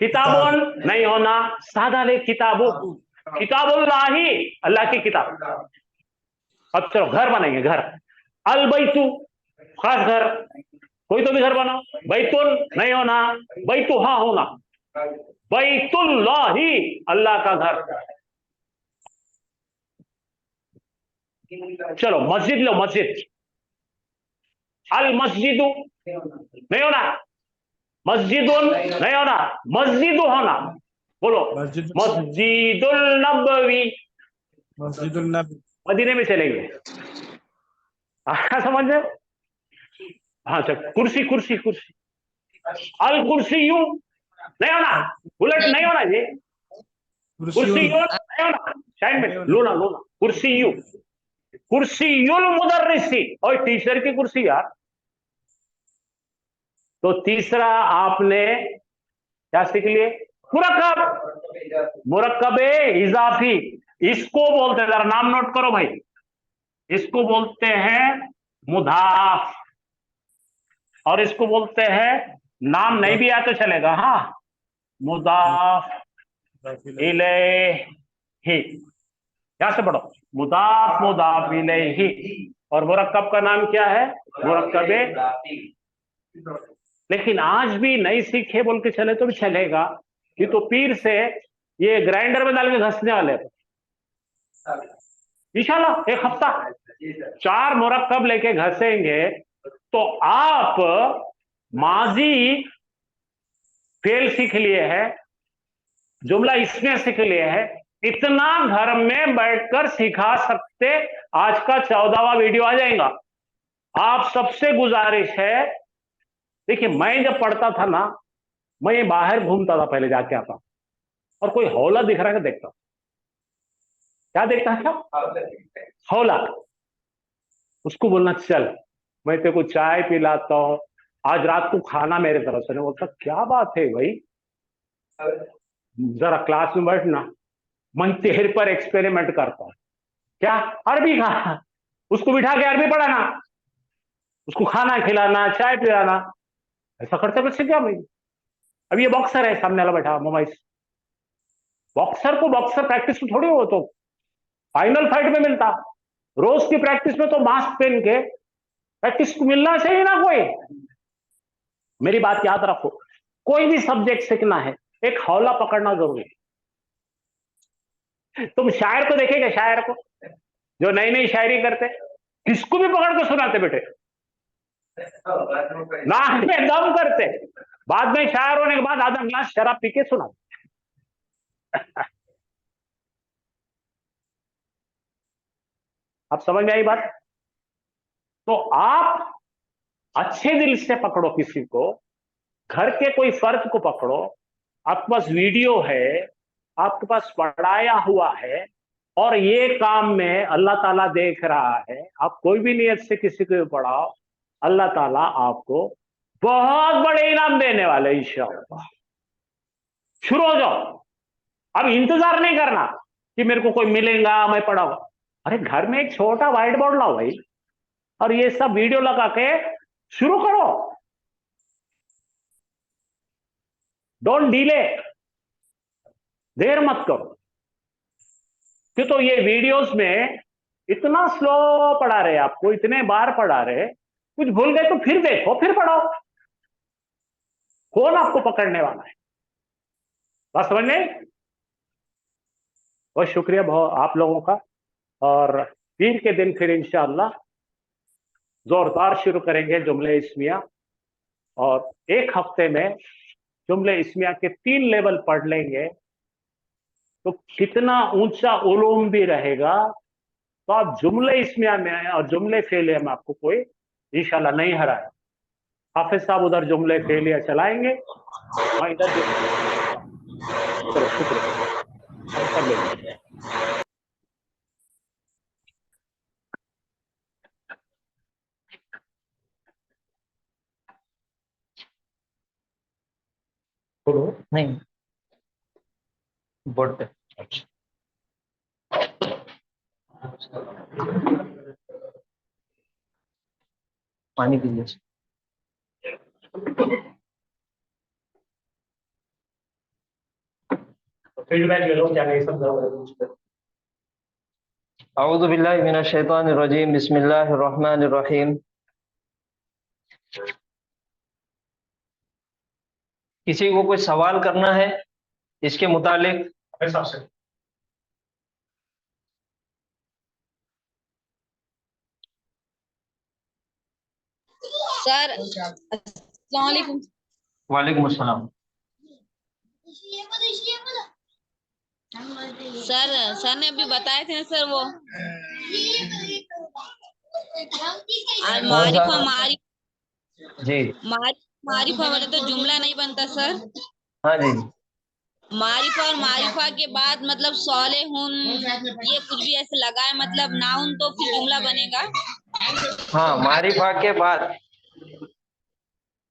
किताबुन नहीं होना, सादा ले किताबो। किताबुल्लाही, अल्लाह की किताब। अब चलो घर बनेंगे, घर। अल बैतु, खास घर, कोई तो भी घर बनाओ। बैतुल नहीं होना, बैतुहा होना। बैतुल्लाही, अल्लाह का घर। चलो मस्जिद लो, मस्जिद। अल मस्जिदु नहीं होना, मस्जिदुन नहीं होना, मस्जिदु होना। बोलो मस्जिदुल नबवी। मदीने में चलेंगे, समझ में? हाँ चल, कुर्सी कुर्सी कुर्सी। अल कुर्सी यू नहीं होना, बुलेट नहीं होना जी। कुर्सी यू नहीं होना, साइड में लो ना, लो ना। कुर्सी यू, कुर्सी युल मुदर्रिसी। और टीचर की कुर्सी यार। तो तीसरा आपने क्या सीख लिए? मुरक्कब, मुरक्कबे इजाफी। इसको बोलते हैं, जरा नाम नोट करो भाई, इसको बोलते हैं मुदाफ, और इसको बोलते हैं, नाम नहीं भी आया तो चलेगा, हाँ, मुदाफ इलैहि। यहां से पढ़ो, मुदाफ मुदाफ इलैहि। और मुरक्कब का नाम क्या है? मुरक्कबे। लेकिन आज भी नहीं सीखे बोल के चले तो भी चलेगा, कि तो पीर से ये ग्राइंडर में डाल के घसने वाले इंशाल्लाह। एक हफ्ता 4 मुरक्कब लेके घसेंगे तो आप माजी फेल सीख लिए है, जुमला इसमें सीख लिए है। इतना घर में बैठकर सिखा सकते। आज का 14वां वीडियो आ जाएगा। आप सबसे गुजारिश है, देखिए मैं जब पढ़ता था ना, मैं बाहर घूमता था, पहले जाके आता, और कोई हौला दिख रहा है देखता। क्या देखता था? हौला। उसको बोलना चल मैं तेरे को चाय पिलाता हूं, आज रात को खाना मेरे तरफ से। नहीं बोलता क्या बात है भाई, जरा क्लास में बैठना, मैं तेरे पर एक्सपेरिमेंट करता हूं। क्या? अरबी का। उसको बिठा के अरबी पढ़ाना, उसको खाना खिलाना, चाय पिलाना। ऐसा करते बच्चे क्या भाई? अब ये बॉक्सर है सामने वाला बैठा मोबाइल। बॉक्सर को बॉक्सर प्रैक्टिस तो थोड़ी हो, तो फाइनल फाइट में मिलता। रोज की प्रैक्टिस में तो मास्क पहन के प्रैक्टिस को मिलना चाहिए ना कोई। मेरी बात याद रखो, कोई भी सब्जेक्ट सीखना है, एक हौला पकड़ना जरूरी है। तुम शायर को देखेगा, शायर को जो नई नई शायरी करते, किसको भी पकड़ के सुनाते बेटे, नाक में दम करते, बाद में शायर होने के बाद आधा ग्लास शराब पी के सुनाते। अब समझ में आई बात? तो आप अच्छे दिल से पकड़ो किसी को, घर के कोई फर्द को पकड़ो, आपके पास वीडियो है, आपके पास पढ़ाया हुआ है, और ये काम में अल्लाह ताला देख रहा है। आप कोई भी नियत से किसी को पढ़ाओ, अल्लाह ताला आपको बहुत बड़े इनाम देने वाले इंशाअल्लाह। शुरू हो जाओ। अब इंतजार नहीं करना कि मेरे को कोई मिलेगा मैं पढ़ाऊंगा। अरे घर में एक छोटा व्हाइट बोर्ड लाओ भाई, और ये सब वीडियो लगा के शुरू करो। डोंट डिले, देर मत करो। क्यों? तो ये वीडियोस में इतना स्लो पढ़ा रहे आपको, इतने बार पढ़ा रहे, कुछ भूल गए तो फिर देखो, फिर पढ़ो। कौन आपको पकड़ने वाला है? बात समझ में? बहुत शुक्रिया बहुत आप लोगों का। और पीर के दिन फिर इंशाअल्लाह जोरदार शुरू करेंगे जुमले इस्मिया, और एक हफ्ते में जुमले इस्मिया के 3 लेवल पढ़ लेंगे तो कितना ऊंचा उलूम भी रहेगा। तो आप जुमले इस्मिया में और जुमले फेलिया में आपको कोई इंशाअल्लाह नहीं हराए। हाफिज साहब उधर जुमले फेलिया चलाएंगे, मैं इधर शुक्रिया। नहीं बोर्ड पे। पानी पीजिए। फीडबैक ले लो, क्या नहीं सब। अऊज़ु बिल्लाहि मिनश शैतानिर रजीम, बिस्मिल्लाहिर रहमानिर रहीम। किसी को कोई सवाल करना है इसके मुतालिक? सर अस्सलाम वालेकुम। वालेकुम अस्सलाम। सर ने अभी बताए थे ना सर वो मारिफा जी मारिफा वाला तो जुमला नहीं बनता सर। हाँ जी। मारिफा और मारिफा के बाद मतलब सालेहुन ये कुछ भी ऐसे लगाए मतलब नाउन तो फिर जुमला बनेगा। हाँ, मारिफा के बाद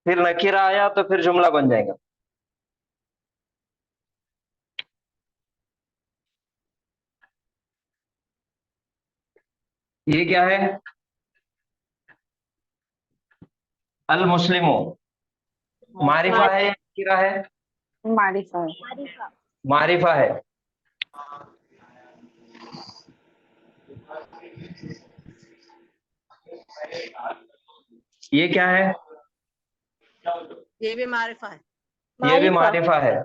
फिर नकीरा आया तो फिर जुमला बन जाएगा। ये क्या है? अल मुस्लिमो मारिफा है या नकीरा है? मारिफा मारिफा है। ये क्या है? ये भी मारिफा है। ये भी मारिफा है।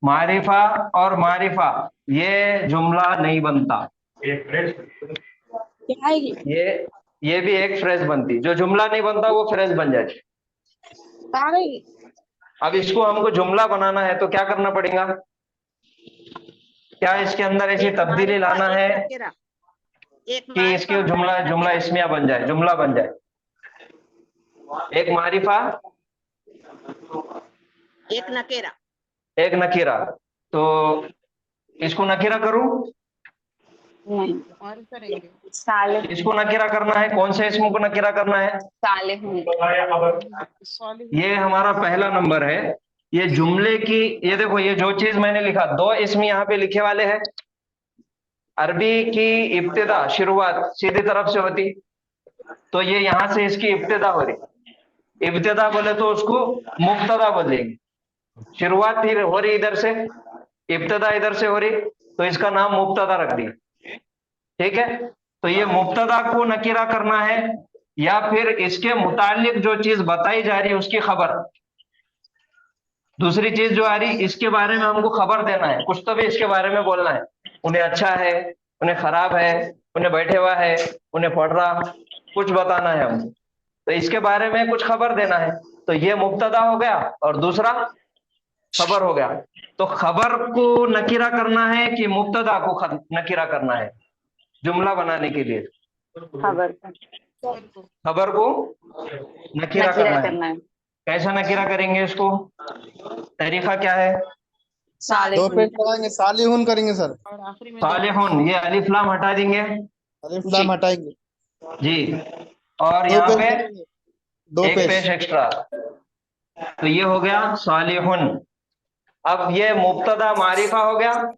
मारिफा और मारिफा ये जुमला नहीं बनता। क्या है ये भी एक फ्रेज बनती। जो जुमला नहीं बनता वो फ्रेज बन जाती। अब इसको हमको जुमला बनाना है तो क्या करना पड़ेगा? क्या इसके अंदर ऐसी तब्दीली लाना है कि इसके जुमला इस्मिया बन जाए, जुमला बन जाए? एक मारिफा एक नकेरा। एक नकीरा। तो इसको नकीरा करूं? नहीं और करेंगे। इसको नकीरा करना है। कौन से इसम को नकीरा करना है? ये हमारा पहला नंबर है। ये जुमले की, ये देखो, ये जो चीज मैंने लिखा, 2 इसम यहाँ पे लिखे वाले हैं। अरबी की इब्तिदा शुरुआत सीधी तरफ से होती, तो ये यहाँ से इसकी इब्तिदा हो रही। इब्तिदा बोले तो उसको मुब्तदा बोलेंगे। शुरुआत ही हो रही इधर से, इब्तिदा इधर से हो रही, तो इसका नाम मुब्तदा रख दिया। ठीक है, तो ये मुब्तदा को नकीरा करना है या फिर इसके मुतालिक जो चीज बताई जा रही है उसकी खबर। दूसरी चीज जो आ रही इसके बारे में हमको खबर देना है, कुछ तो भी इसके बारे में बोलना है। उन्हें अच्छा है, उन्हें खराब है, उन्हें बैठे हुआ है, उन्हें पढ़ रहा, कुछ बताना है हमको। तो इसके बारे में कुछ खबर देना है। तो ये मुब्तदा हो गया और दूसरा खबर हो गया। तो खबर को नकीरा करना है कि मुब्तदा को नकीरा करना है जुमला बनाने के लिए? खबर को नकीरा करना है। कैसा नकीरा करेंगे इसको? तरीका क्या है? दो पेज पढ़ाएंगे, सालिहुन करेंगे सर। सालिहुन, ये अलिफ लाम हटा देंगे, अलिफ लाम हटाएंगे जी। और यहाँ पे दो एक पेश एक्स्ट्रा, तो ये हो गया सालिहुन। अब ये मुब्तदा मारिफा हो गया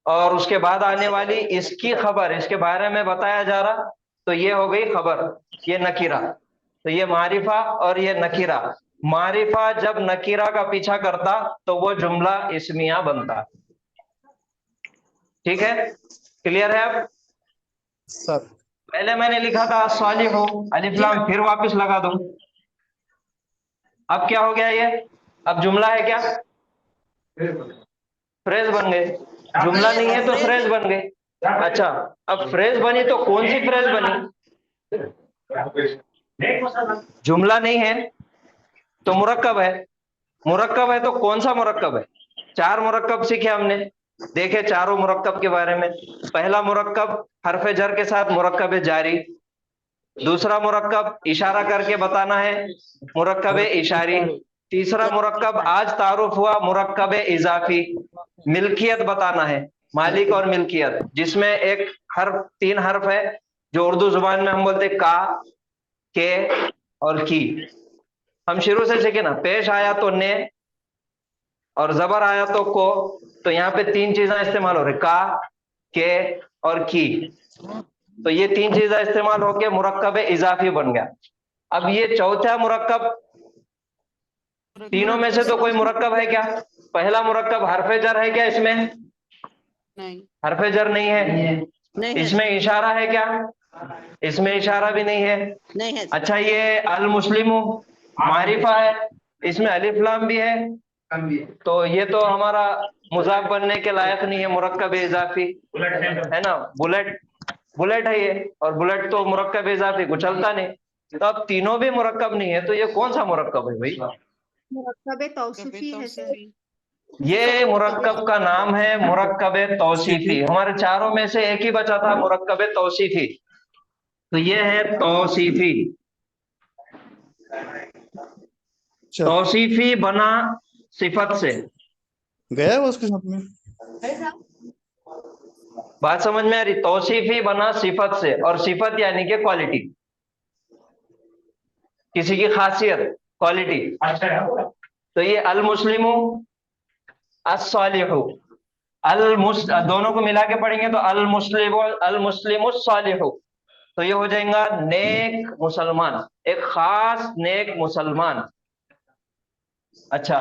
और उसके बाद आने वाली इसकी खबर, इसके बारे में बताया जा रहा, तो ये हो गई खबर, ये नकीरा। तो ये मारिफा और ये नकीरा। मारिफा जब नकीरा का पीछा करता तो वो जुमला इस्मिया बनता। ठीक है, क्लियर है? अब सर पहले मैंने लिखा था सालिह अलिफ लाम, फिर वापस लगा दूं। अब क्या हो गया ये? अब जुमला है क्या? फ्रेज बन गए। जुमला नहीं है तो फ्रेज बन गए। अच्छा, अब फ्रेज बनी तो कौन सी फ्रेज बनी? जुमला नहीं है तो मुरक्कब है। मुरक्कब है तो कौन सा मुरक्कब है? 4 मुरक्कब सीखे हमने, देखे चारों मुरक्कब के बारे में। पहला मुरक्कब हरफ जर के साथ मुरक्कब जारी। दूसरा मुरक्कब इशारा करके बताना है, मुरक्कब इशारी। तीसरा मुरक्कब आज तारुफ हुआ, मुरक्कब इजाफी। मिल्कियत बताना है, मालिक और मिल्कियत, जिसमें एक हर्फ 3 हर्फ है जो उर्दू जुबान में हम बोलते का, के और की। हम शुरू से सीखे ना, पेश आया तो ने और जबर आया तो को, तो यहाँ पे 3 चीजें इस्तेमाल हो रही, का, के और की। तो ये 3 चीजें इस्तेमाल होके मुरक्कब इजाफी बन गया। अब ये चौथा मुरक्कब, तीनों में से तो कोई मुरक्कब है क्या? पहला मुरक्कब हरफ जर है क्या इसमें? नहीं हरफ जर नहीं है। नहीं है, इसमें इशारा है क्या? इसमें इशारा भी नहीं है। नहीं है। अच्छा, ये अल मुस्लिमु मारिफा है, इसमें अलिफ लाम भी है, तो ये तो हमारा मुजाफ बनने के लायक नहीं है, मुरक्कब इजाफी है ना। बुलेट, बुलेट है ये, और बुलेट तो मुरक्कब इजाफी को चलता नहीं। तो अब तीनों भी मुरक्कब नहीं है, तो ये कौन सा मुरक्कब है भाई? मुरक्कब तौसीफी है सर। ये मुरक्कब का नाम है मुरक्कब तौसीफी। हमारे चारों में से एक ही बचा था, मुरक्कब तौसीफी, तो ये है तौसीफी। तौसीफी बना सिफत से। गया वो उसके साथ में। बात समझ में आ रही? तौसीफी बना सिफत से, और सिफत यानी कि क्वालिटी, किसी की खासियत, क्वालिटी। तो ये अल मुस्लिमु अस्सालिहु, दोनों को मिला के पढ़ेंगे तो अल मुस्लिमु सालिहु, तो ये हो जाएगा नेक मुसलमान, एक खास नेक मुसलमान। अच्छा,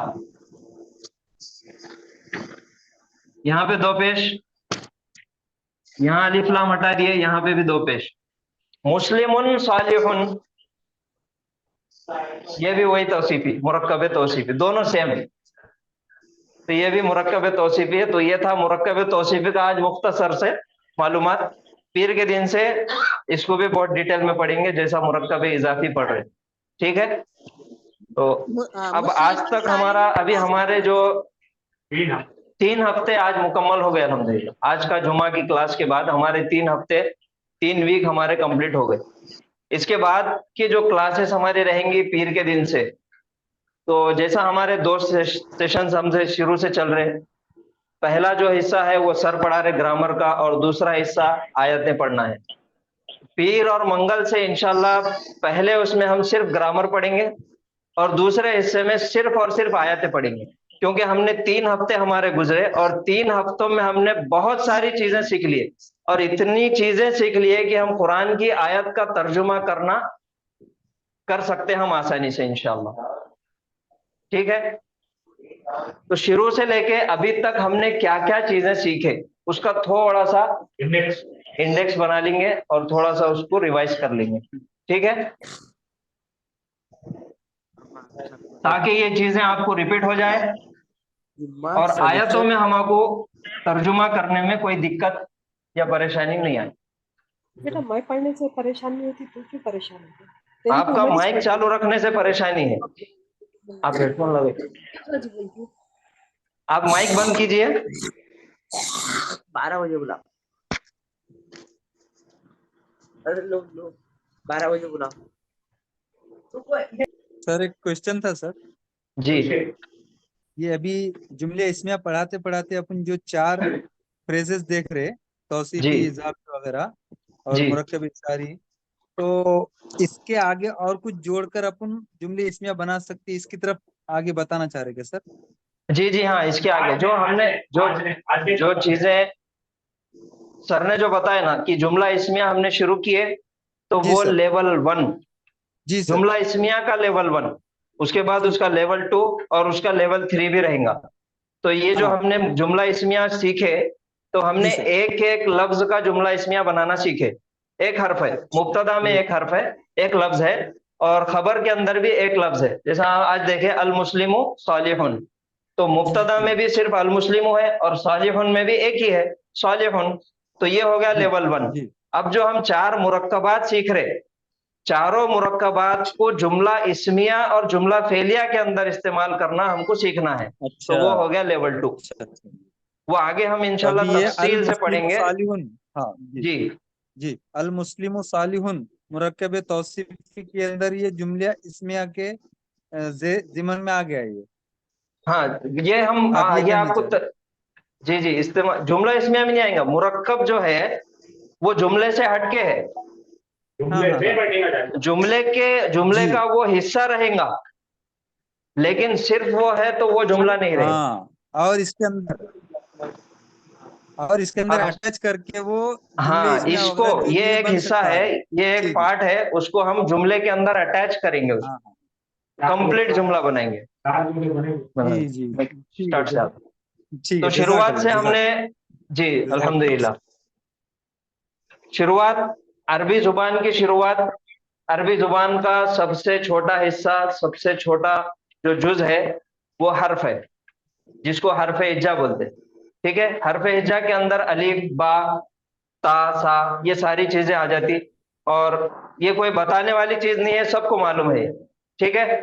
यहाँ पे 2 पेश, यहाँ अलिफ लाम हटा दिए, यहाँ पे भी 2 पेश। मुस्लिमुन सालिहुन, ये भी वही तौसीफी, मुरक्कब तौसीफी, दोनों सेम है। तो ये भी मुरक्कब तौसीफी है। तो ये था मुरक्कब तौसीफी का आज मुख्तसर से मालूमात। पीर के दिन से इसको भी बहुत डिटेल में पढ़ेंगे, जैसा मुरक्कब इजाफी पढ़ रहे, ठीक है। तो अब आज तक हमारा, अभी हमारे जो 3 हफ्ते आज मुकम्मल हो गए अल्हम्दुलिल्लाह। आज का जुमा की क्लास के बाद हमारे 3 हफ्ते, 3 वीक हमारे कंप्लीट हो गए। इसके बाद की जो क्लासेस हमारी रहेंगी पीर के दिन से, तो जैसा हमारे 2 सेशंस हमसे शुरू से चल रहे हैं। पहला जो हिस्सा है वो सर पढ़ा रहे ग्रामर का, और दूसरा हिस्सा आयतें पढ़ना है। पीर और मंगल से इंशाल्लाह पहले उसमें हम सिर्फ ग्रामर पढ़ेंगे, और दूसरे हिस्से में सिर्फ और सिर्फ आयतें पढ़ेंगे, क्योंकि हमने 3 हफ्ते हमारे गुजरे, और 3 हफ्तों में हमने बहुत सारी चीजें सीख ली, और इतनी चीजें सीख ली है कि हम कुरान की आयत का तर्जुमा कर सकते हैं हम आसानी से इंशाल्लाह, ठीक है। तो शुरू से लेके अभी तक हमने क्या क्या चीजें सीखे, उसका थोड़ा सा इंडेक्स बना लेंगे, और थोड़ा सा उसको रिवाइज कर लेंगे, ठीक है, ताकि ये चीजें आपको रिपीट हो जाए, और आयतों में हमको तर्जुमा करने में कोई दिक्कत या परेशानी नहीं आए। बेटा मैं पढ़ने से परेशान नहीं होती, तू क्यों परेशान होती? आपका माइक चालू रखने से परेशानी है, आप हेडफोन लगे, आप माइक बंद कीजिए। 12 बजे बुला, अरे लो 12 बजे बुला। सर एक क्वेश्चन था सर जी, ये अभी जुमले इसमें पढ़ाते पढ़ाते अपन जो 4 फ्रेजेस देख रहे, तौसीफी, जी। इजाफी वगैरह और जी। मुरक्कब इशारी, तो इसके आगे और कुछ जोड़कर अपन जुमले इसमें बना सकते, इसकी तरफ आगे बताना चाह रहे क्या सर? जी जी हाँ, इसके आगे जो हमने जो चीजें सर ने जो बताया ना कि जुमला इसमिया हमने शुरू किए, तो जी वो सर। लेवल 1 जी सर। जुमला इसमिया का लेवल 1, उसके बाद उसका लेवल 2 और उसका लेवल 3 भी रहेगा। तो ये जो हाँ। हमने जुमला इसमिया सीखे, तो हमने जी सर। एक एक लफ्ज का जुमला इसमिया बनाना सीखे। एक हर्फ है, मुब्तदा में एक हर्फ है, एक लफ्ज है, और खबर के अंदर भी एक लफ्ज है। जैसा आज देखे अल मुस्लिमु सालिहुन, तो मुब्तदा में भी सिर्फ अल मुस्लिमु है और सालिहुन में भी एक ही है, सालिहुन। तो ये हो गया लेवल 1। जी अब जो हम 4 मुरक्कबात सीख रहे, चारों मुरक्कबात को जुमला इस्मिया और जुमला फेलिया के अंदर इस्तेमाल करना हमको सीखना है। अच्छा तो वो हो गया लेवल 2। अच्छा अच्छा। वो आगे हम इंशाल्लाह अभी ये अल तफसील से मुस्लिम पढ़ेंगे। सालिहुन, हाँ जी जी जी, अल मुस्लिम सालिहुन मुरक्कब तौसीफी के अंदर ये जुमला इसमिया के जिमन में आ गया ये। हाँ, ये हम आप ये ये कहना आपको चाह रहे जी जी, इस्तेमाल जुमला इसमिया में नहीं आएगा। मुरक्कब जो है वो जुमले से हटके है, हैं? हाँ हाँ हाँ जुमले जी का वो हिस्सा रहेगा, लेकिन सिर्फ वो है तो वो जुमला नहीं रहेगा। हाँ, और इसके अंदर अब अटैच करके वो जुमले हाँ, इसमें इसको वगैरह ये ये एक बन हिस्सा सकता है, है। ये एक जी जी पार्ट है, उसको हम जुमले के अंदर अटैच करेंगे, हाँ हाँ कंप्लीट जुमला बनाएंगे। जी जी ठीक स्टार्ट से है आप। ठीक तो है, शुरुआत से जज़ाकल्लाह हमने जी जज़ाकल्लाह। अल्हम्दुलिल्लाह। शुरुआत, अरबी जुबान की शुरुआत, अरबी जुबान का सबसे छोटा हिस्सा, सबसे छोटा जो जुज है वो हर्फ है, जिसको हर्फ हिज्जा बोलते हैं। ठीक है, हर्फ हिज्जा के अंदर अलीफ, बा, ता, सा, ये सारी चीजें आ जाती, और ये कोई बताने वाली चीज नहीं है, सबको मालूम है। ठीक है,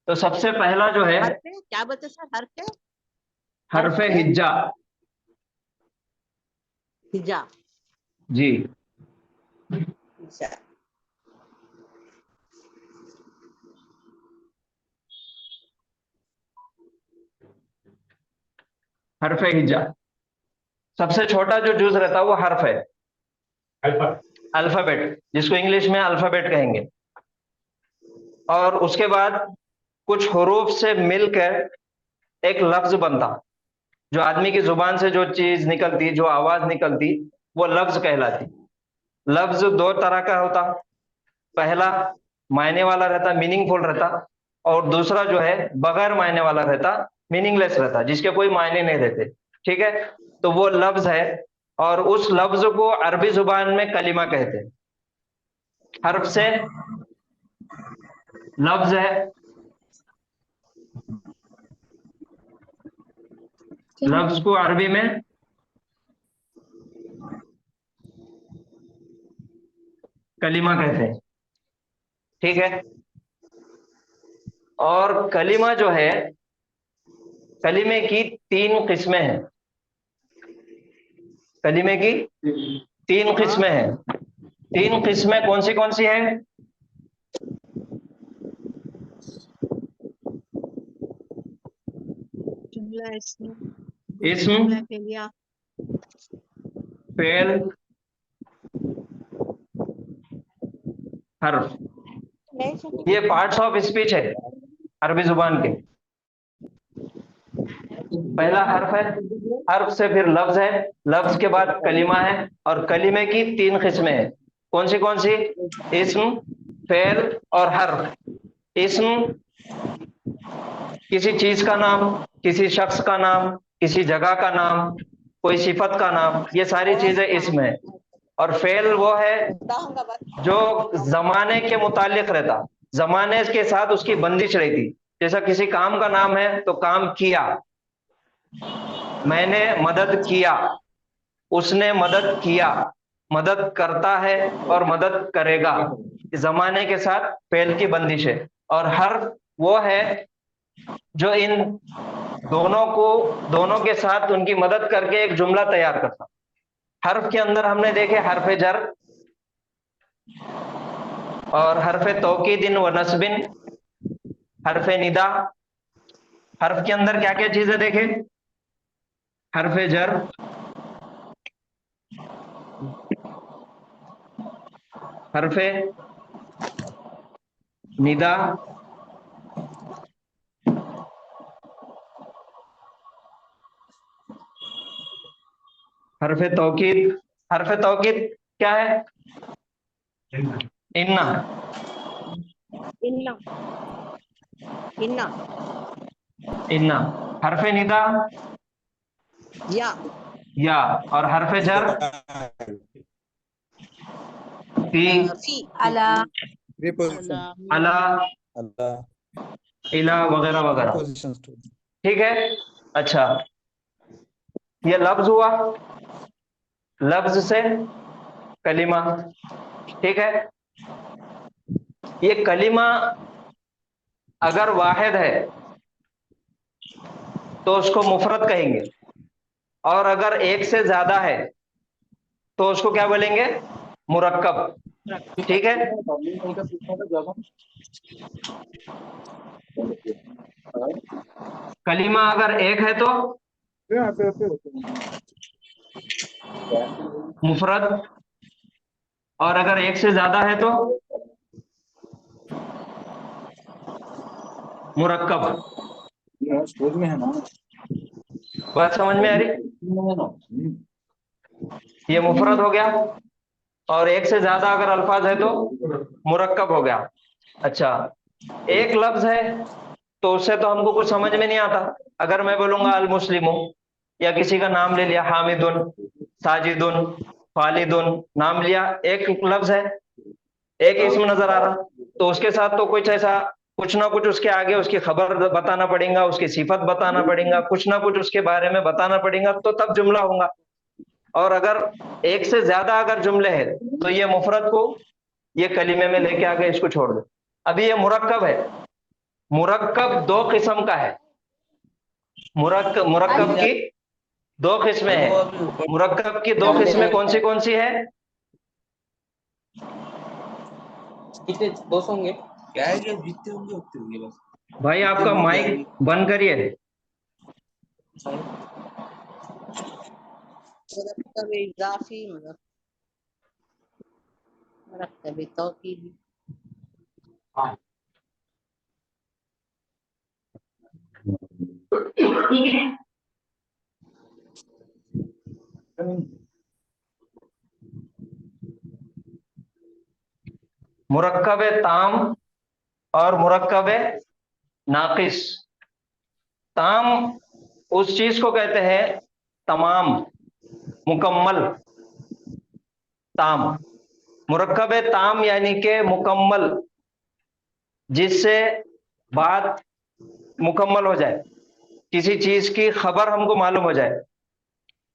तो सबसे पहला जो है क्या बोलते सर? हर्फ हर्फ हिज्जा। हिजा। जी, हर्फ हिज्जा सबसे छोटा जो जुज रहता है वो हर्फ है, अल्फाबेट, जिसको इंग्लिश में अल्फाबेट कहेंगे। और उसके बाद कुछ हुरूफ से मिलकर एक लफ्ज बनता, जो आदमी की जुबान से जो चीज निकलती, जो आवाज निकलती, वो लफ्ज कहलाती। लफ्ज 2 तरह का होता, पहला मायने वाला रहता, मीनिंगफुल रहता, और दूसरा जो है बगैर मायने वाला रहता, मीनिंगलेस रहता, जिसके कोई मायने नहीं रहते। ठीक है, तो वो लफ्ज है, और उस लफ्ज को अरबी जुबान में कलिमा कहते हैं। हर्फ से लफ्ज है, लफ्ज को अरबी में कलिमा कहते हैं। ठीक है, और कलिमा जो है, कलिमे की 3 किस्में हैं। कलिमे की 3 किस्में हैं। 3 किस्में कौन सी हैं? जुमला इसमें इस्म, जुमला फेलिया, फेल, हर्फ। ये पार्ट्स ऑफ स्पीच है अरबी जुबान के। पहला हर्फ है, हर्फ से फिर लफ्ज है, लफ्ज के बाद कलिमा है, और कलिमे की 3 किस्में हैं। कौन सी? इस्म, फेल और हर्फ। इस्म किसी चीज का नाम, किसी शख्स का नाम, किसी जगह का नाम, कोई सिफत का नाम, ये सारी चीजें इस्म है। और फेल वो है जो जमाने के मुतालिक रहता, जमाने के साथ उसकी बंदिश रहती। जैसा किसी काम का नाम है तो काम किया, मैंने मदद किया, उसने मदद किया, मदद करता है और मदद करेगा। जमाने के साथ फेल की बंदिश है। और हर्फ वो है जो इन दोनों के साथ उनकी मदद करके एक जुमला तैयार करता। हर्फ के अंदर हमने देखे हर्फ जर और हर्फ तौकीदिन व नस्बिन, हर्फ निदा। हर्फ के अंदर क्या क्या चीजें देखे? हर्फ जर, हर्फ निदा, हर्फ तौकीद। हर्फ तौकीद क्या है? इन्ना। इन्ना इन्ना इन्ना। हर्फ निदा या या, और हर्फ जर फी, फी अला, प्रीपोजिशन अला, अल्लाह इला वगैरह वगैरह। प्रीपोजिशन टू ठीक है। अच्छा, ये लफ्ज हुआ, लफ्ज से कलिमा। ठीक है, ये कलिमा अगर वाहिद है तो उसको मुफरद कहेंगे, और अगर एक से ज्यादा है तो उसको क्या बोलेंगे? मुरक्कब। ठीक है, कलिमा अगर एक है तो मुफरद, और अगर एक से ज्यादा है तो मुरक्कब। में है ना। बात समझ में आ रही? ये मुफरद हो गया, और एक से ज्यादा अगर अल्फाज है तो मुरक्कब हो गया। अच्छा, एक लफ्ज है तो उससे तो हमको कुछ समझ में नहीं आता। अगर मैं बोलूंगा अल मुस्लिमो, या किसी का नाम ले लिया, हामिदुन, साजिदुन, फालिदुन, नाम लिया, एक लफ्ज है, एक इसम नजर आ रहा, तो उसके साथ तो कुछ ऐसा, कुछ ना कुछ उसके आगे उसकी खबर बताना पड़ेगा, उसकी सिफत बताना पड़ेगा, कुछ ना कुछ उसके बारे में बताना पड़ेगा, तो तब जुमला होगा। और अगर एक से ज्यादा अगर जुमले हैं तो ये मुफरद को ये कलीमे में लेके आ गए, इसको छोड़ दो। अभी ये मुरक्कब है, मुरक्कब दो किस्म का है। मुरक्कब की दो किस्में हैं। मुरक्कब की दो किस्में कौन सी है? कितने 200 होंगे क्या है जो जितने होंगे उतने होंगे बस। भाई आपका माइक बंद करिए। मुरक्कब इजाफी मुरक्कब तौकीदी। मुरक्कब ताम और मुरक्कब नाकिस। ताम उस चीज को कहते हैं तमाम, मुकम्मल, ताम। मुरक्कब ताम यानी के मुकम्मल, जिससे बात मुकम्मल हो जाए, किसी चीज की खबर हमको मालूम हो जाए।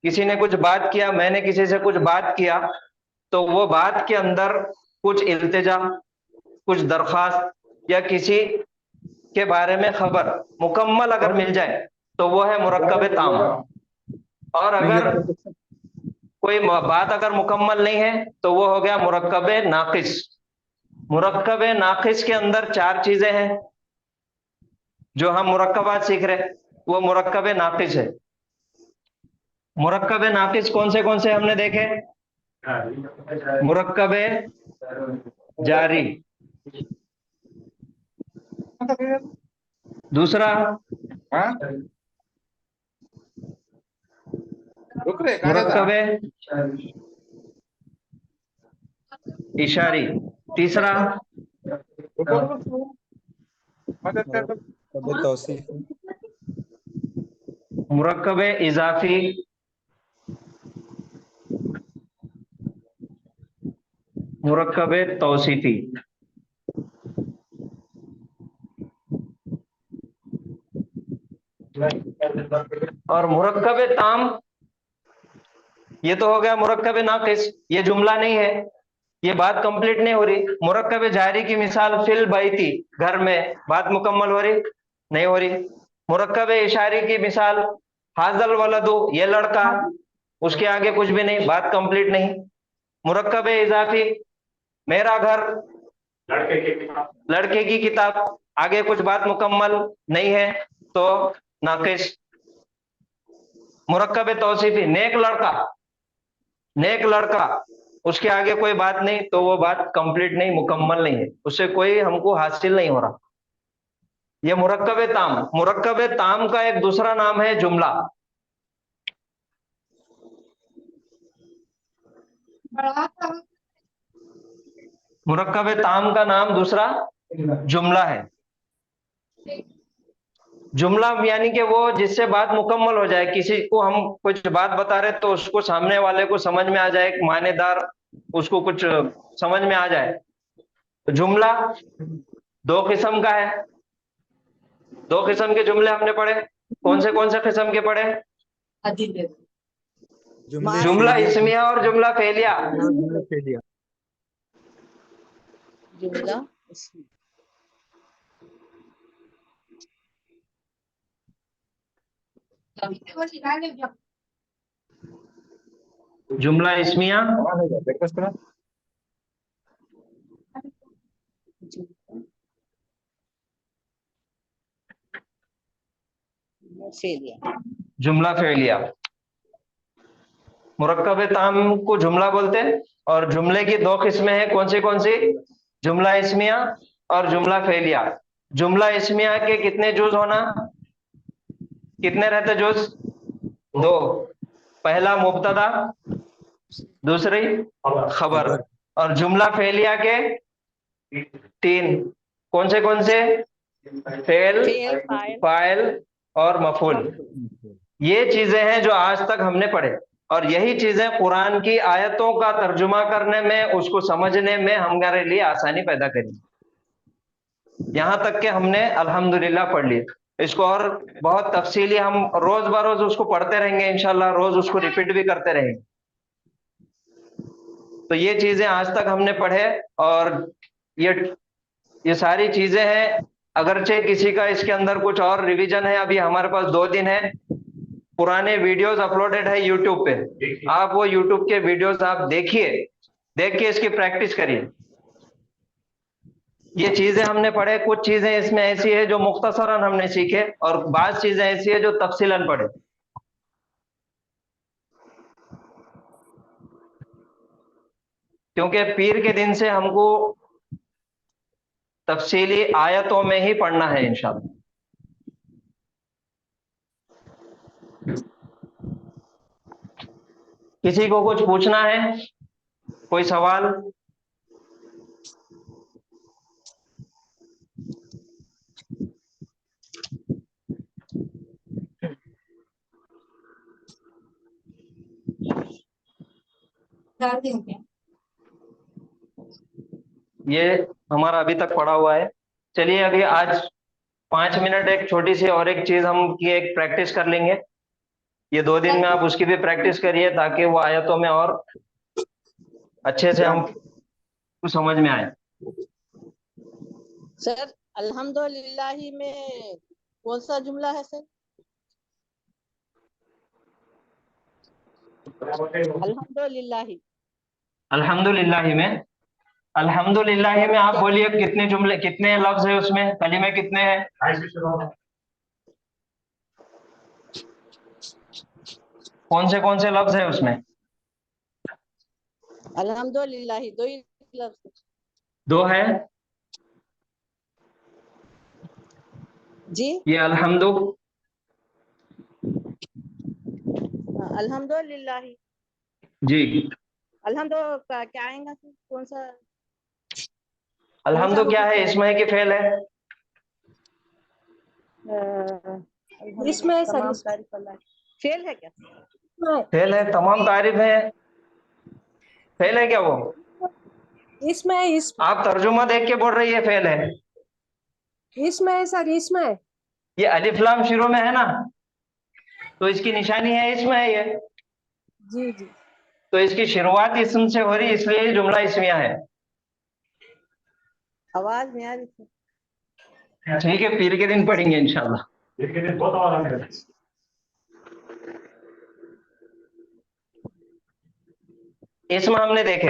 किसी ने कुछ बात किया, मैंने किसी से कुछ बात किया, तो वो बात के अंदर कुछ इल्तिजा, कुछ दरख्वास्त या किसी के बारे में खबर मुकम्मल अगर मिल जाए तो वो है मुरक्कब ताम। और अगर कोई बात अगर मुकम्मल नहीं है तो वो हो गया मुरक्कब नाकिस। मुरक्कब नाकिस के अंदर चार चीजें हैं जो हम मुरक्कबात सीख रहे हैं, वो मुरक्कब नाकिस है। मुरक्कब नाकिस कौन से हमने देखे? मुरक्कब जारी, दूसरा मुरक्कब इशारी, तीसरा तौसीफ मुरक्कब इजाफी, मुरक्कब तौसीफी। और मुरक्कब ताम, ये तो हो गया मुरक्कब नाकिस, ये जुमला नहीं है, ये बात कंप्लीट नहीं हो रही। मुरक्कब जारी की मिसाल फिल बैती, घर में, बात मुकम्मल हो रही? नहीं हो रही। मुरक्कब इशारी की मिसाल हाजल वलदु, ये लड़का, उसके आगे कुछ भी नहीं, बात कंप्लीट नहीं। मुरक्कब इजाफी, मेरा घर, लड़के की किताब, आगे कुछ बात मुकम्मल नहीं है तो नाकिस। मुरक्कब तौसीफी, नेक लड़का, नेक लड़का, उसके आगे कोई बात नहीं तो वो बात कंप्लीट नहीं, मुकम्मल नहीं है, उससे कोई हमको हासिल नहीं हो रहा। ये मुरक्कब ताम। मुरक्कब ताम का एक दूसरा नाम है जुमला। मुरक्कब ताम का नाम दूसरा जुमला है। जुमला यानी कि वो जिससे बात मुकम्मल हो जाए, किसी को हम कुछ बात बता रहे तो उसको सामने वाले को समझ में आ जाए, एक मानेदार उसको कुछ समझ में आ जाए। तो जुमला दो किस्म का है, दो किस्म के जुमले हमने पढ़े। कौन से किस्म के पढ़े? जुमले जुमला फेलिया इस्मिया और जुमला फेलिया। और जुमला फेलिया। जुमला इसमें जुमला इस्मिया फेलिया। जुमला फेलिया। मुरक्कब ताम को जुमला बोलते हैं। और जुमले की दो किस्में हैं, कौन सी? जुमला इस्मिया और जुमला फेलिया। जुमला इस्मिया के कितने जुज होना? कितने रहते जुज? दो। पहला मुब्तदा, दूसरी खबर। और जुमला फेलिया के तीन। कौन से? फेल, फेल, फाइल, फाइल और मफूल। ये चीजें हैं जो आज तक हमने पढ़े, और यही चीजें कुरान की आयतों का तर्जुमा करने में, उसको समझने में हमारे लिए आसानी पैदा करी। यहां तक कि हमने अल्हम्दुलिल्लाह पढ़ ली। इसको और बहुत तफसीली हम रोज बरोज उसको पढ़ते रहेंगे इंशाल्लाह, रोज उसको रिपीट भी करते रहेंगे। तो ये चीजें आज तक हमने पढ़े, और ये सारी चीजें हैं। अगरचे किसी का इसके अंदर कुछ और रिवीजन है, अभी हमारे पास 2 दिन है। पुराने वीडियोस अपलोडेड है यूट्यूब पे, आप वो यूट्यूब के वीडियोस आप देखिए, देख के इसकी प्रैक्टिस करिए। ये चीजें हमने पढ़े, कुछ चीजें इसमें ऐसी है जो मुख्तसरन हमने सीखे, और बाज़ चीजें ऐसी है जो तफसीलन पढ़े। क्योंकि पीर के दिन से हमको तफसीली आयतों में ही पढ़ना है इंशाअल्लाह। किसी को कुछ पूछना है? कोई सवाल? ये हमारा अभी तक पढ़ा हुआ है। चलिए अभी आज 5 मिनट एक छोटी सी और एक चीज हम की एक प्रैक्टिस कर लेंगे। ये 2 दिन में आप उसकी भी प्रैक्टिस करिए, ताकि वो आयतों में और अच्छे से हम समझ में आए। सर अल्हम्दुलिल्लाह में कौन सा जुमला है सर? अल्हम्दुलिल्लाह। अल्हम्दुलिल्लाह में, अल्हम्दुलिल्लाह में आप बोलिए कितने जुमले, कितने लफ्ज है उसमें, कलीमे कितने हैं? कौन से लफ्ज है उसमें? अल्हम्दुलिल्लाह दो ही लफ्ज। 2 है जी। ये अल्हम्दु, अल्हम्दुलिल्लाह। जी अल्हम्दु क्या आएगा सर? कौन सा? अल्हम्दु क्या है, इसमें है कि फेल है? इसमें सर, फेल है क्या? फेल है, तमाम तारीफ है। फेल है क्या वो? इसमें आप तर्जुमा देख के बोल रही है फेल है? इसमें है सर, इसमें। ये अलिफ लाम शुरू में है ना, तो इसकी निशानी है, इसमें है ये। जी जी। तो इसकी शुरुआत इसम से हो रही, इसलिए ये जुमला इस्मिया है। आवाज नहीं आ रही थी। ठीक है, पीर के दिन पढ़ेंगे इंशाल्लाह। इसमें हमने देखे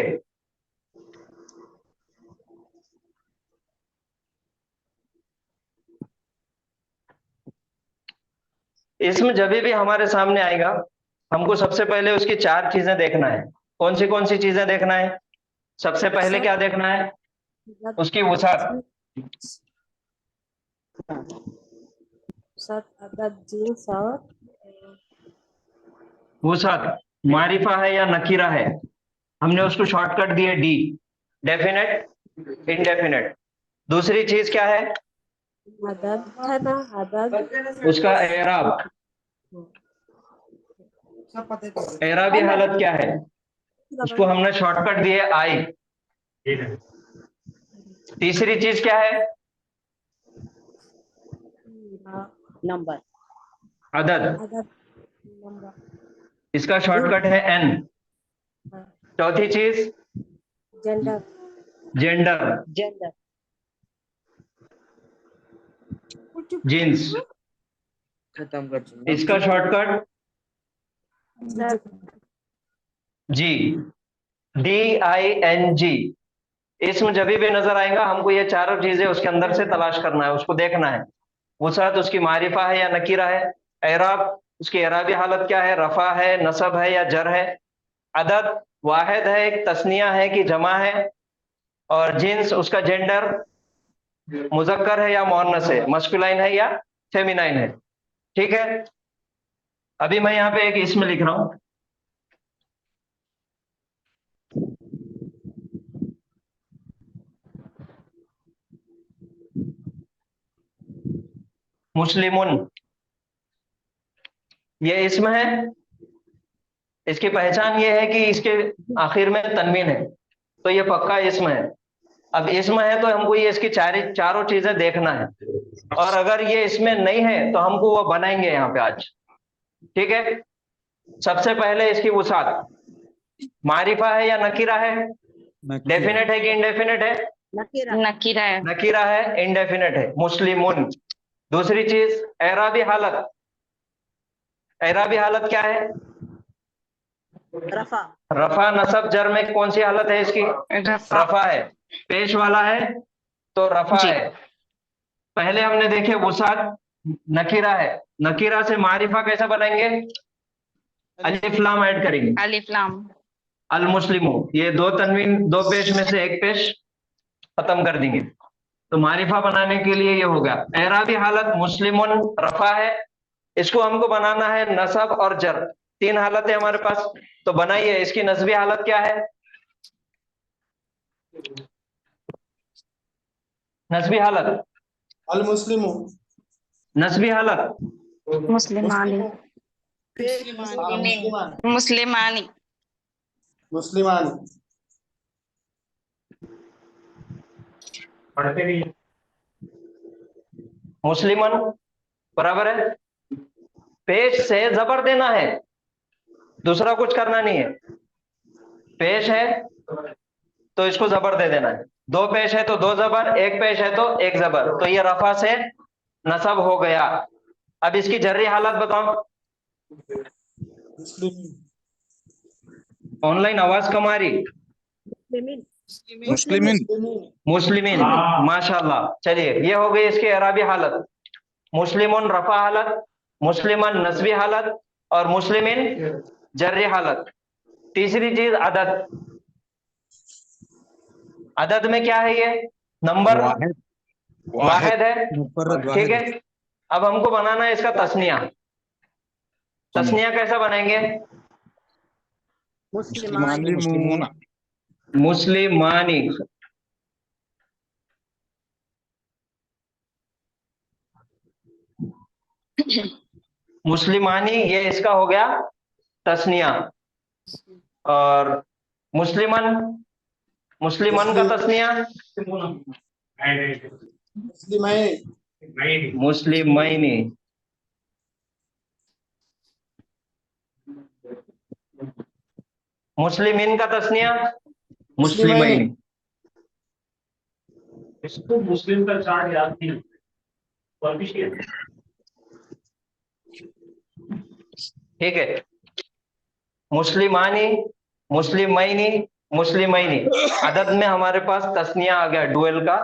इसमें जब भी हमारे सामने आएगा, हमको सबसे पहले उसकी 4 चीजें देखना है। कौन सी चीजें देखना है? सबसे पहले क्या देखना है? उसकी वसात। सर अदद जींस और वसात मारिफा है या नकीरा है? हमने उसको शॉर्टकट दिए डी, डेफिनेट, इनडेफिनेट। दूसरी चीज क्या है? अदद है ना, अदद। उसका एराब, एराबी हालत क्या है? उसको हमने शॉर्टकट दिए आई। तीसरी चीज क्या है? नंबर अदद, नंबर इसका शॉर्टकट है एन। चौथी चीज जेंडर जेंडर, जेंडर जीन्स, खत्म कर दूंगा। इसका शॉर्टकट जी, DING। इसमें जब भी नजर आएगा हमको ये चारों चीजें उसके अंदर से तलाश करना है, उसको देखना है। वसात उसकी मारिफा है या नकीरा है, एराब उसकी एराबी हालत क्या है, रफा है, नसब है या जर है, अदद वाहिद है, एक तस्निया है कि जमा है, और जिन्स उसका जेंडर मुजक्कर है या मुअन्नस है, मस्कुलाइन है या फेमिनाइन है। ठीक है, अभी मैं यहाँ पे एक इसमें लिख रहा हूं, मुस्लिमुन, ये इसम है। इसकी पहचान ये है कि इसके आखिर में तनवीन है, तो ये पक्का इसम है। अब इसम है तो हमको ये इसकी चारों चीजें देखना है, और अगर ये इसमें नहीं है तो हमको वो बनाएंगे यहाँ पे आज। ठीक है, सबसे पहले इसकी वसात, मारिफा है या नकीरा है, डेफिनेट है कि इनडेफिनेट है, नकीरा है। नकीरा है, इनडेफिनेट है, मुस्लिमुन। दूसरी चीज एराबी हालत, एराबी हालत क्या है, रफा रफा नसब जर में कौन सी हालत है इसकी, रफा है। पेश वाला है तो रफा जी। है। पहले हमने देखे वसात नकीरा है, नकीरा से मारिफा कैसा बनाएंगे, अलिफ लाम ऐड करेंगे, अलिफ लाम। अल मुस्लिमो, ये दो तनवीन, दो पेश में से एक पेश खत्म कर देंगे, तो मारिफा बनाने के लिए ये हो गया। एराबी हालत मुस्लिमुन रफा है, इसको हमको बनाना है नसब और जर, तीन हालत है हमारे पास, तो बनाइए। इसकी नस्बी हालत क्या है, नस्बी हालत, अल मुस्लिमो, नस्बी हालत मुस्लिमानी। मुस्लिमानी। मुस्लिमान, मुस्लिमन बराबर है। पेश से जबर देना है, दूसरा कुछ करना नहीं है। पेश है तो इसको जबर दे देना है, दो पेश है तो दो जबर, एक पेश है तो एक जबर, तो ये रफा से नसब हो गया। अब इसकी जर्री हालत बताओ, ऑनलाइन आवाज कम आ रही, मुस्लिमीन, मुस्लिमीन, माशाल्लाह। चलिए, ये हो गई इसकी अराबी हालत, मुस्लिमुन रफा हालत, मुस्लिमन नस्बी हालत, और मुस्लिमिन जर्री हालत। तीसरी चीज अदद, अदद में क्या है, ये नंबर वाहिद है। ठीक है, अब हमको बनाना है इसका तस्निया। तस्निया कैसा बनाएंगे, मुस्लिमानी, मुस्लिमानी, ये इसका हो गया तस्निया। और मुस्लिमन, मुस्लिमन का तस्निया मुस्लिमैनी, मुस्लिमीन का तस्निया मुस्लिमैनी। इसको मुस्लिम का चार्ट याद नहीं, ठीक है, मुस्लिमानी, मुस्लिमैनी, मुस्लिमैनी। अदद में हमारे पास तस्निया आ गया, डुअल का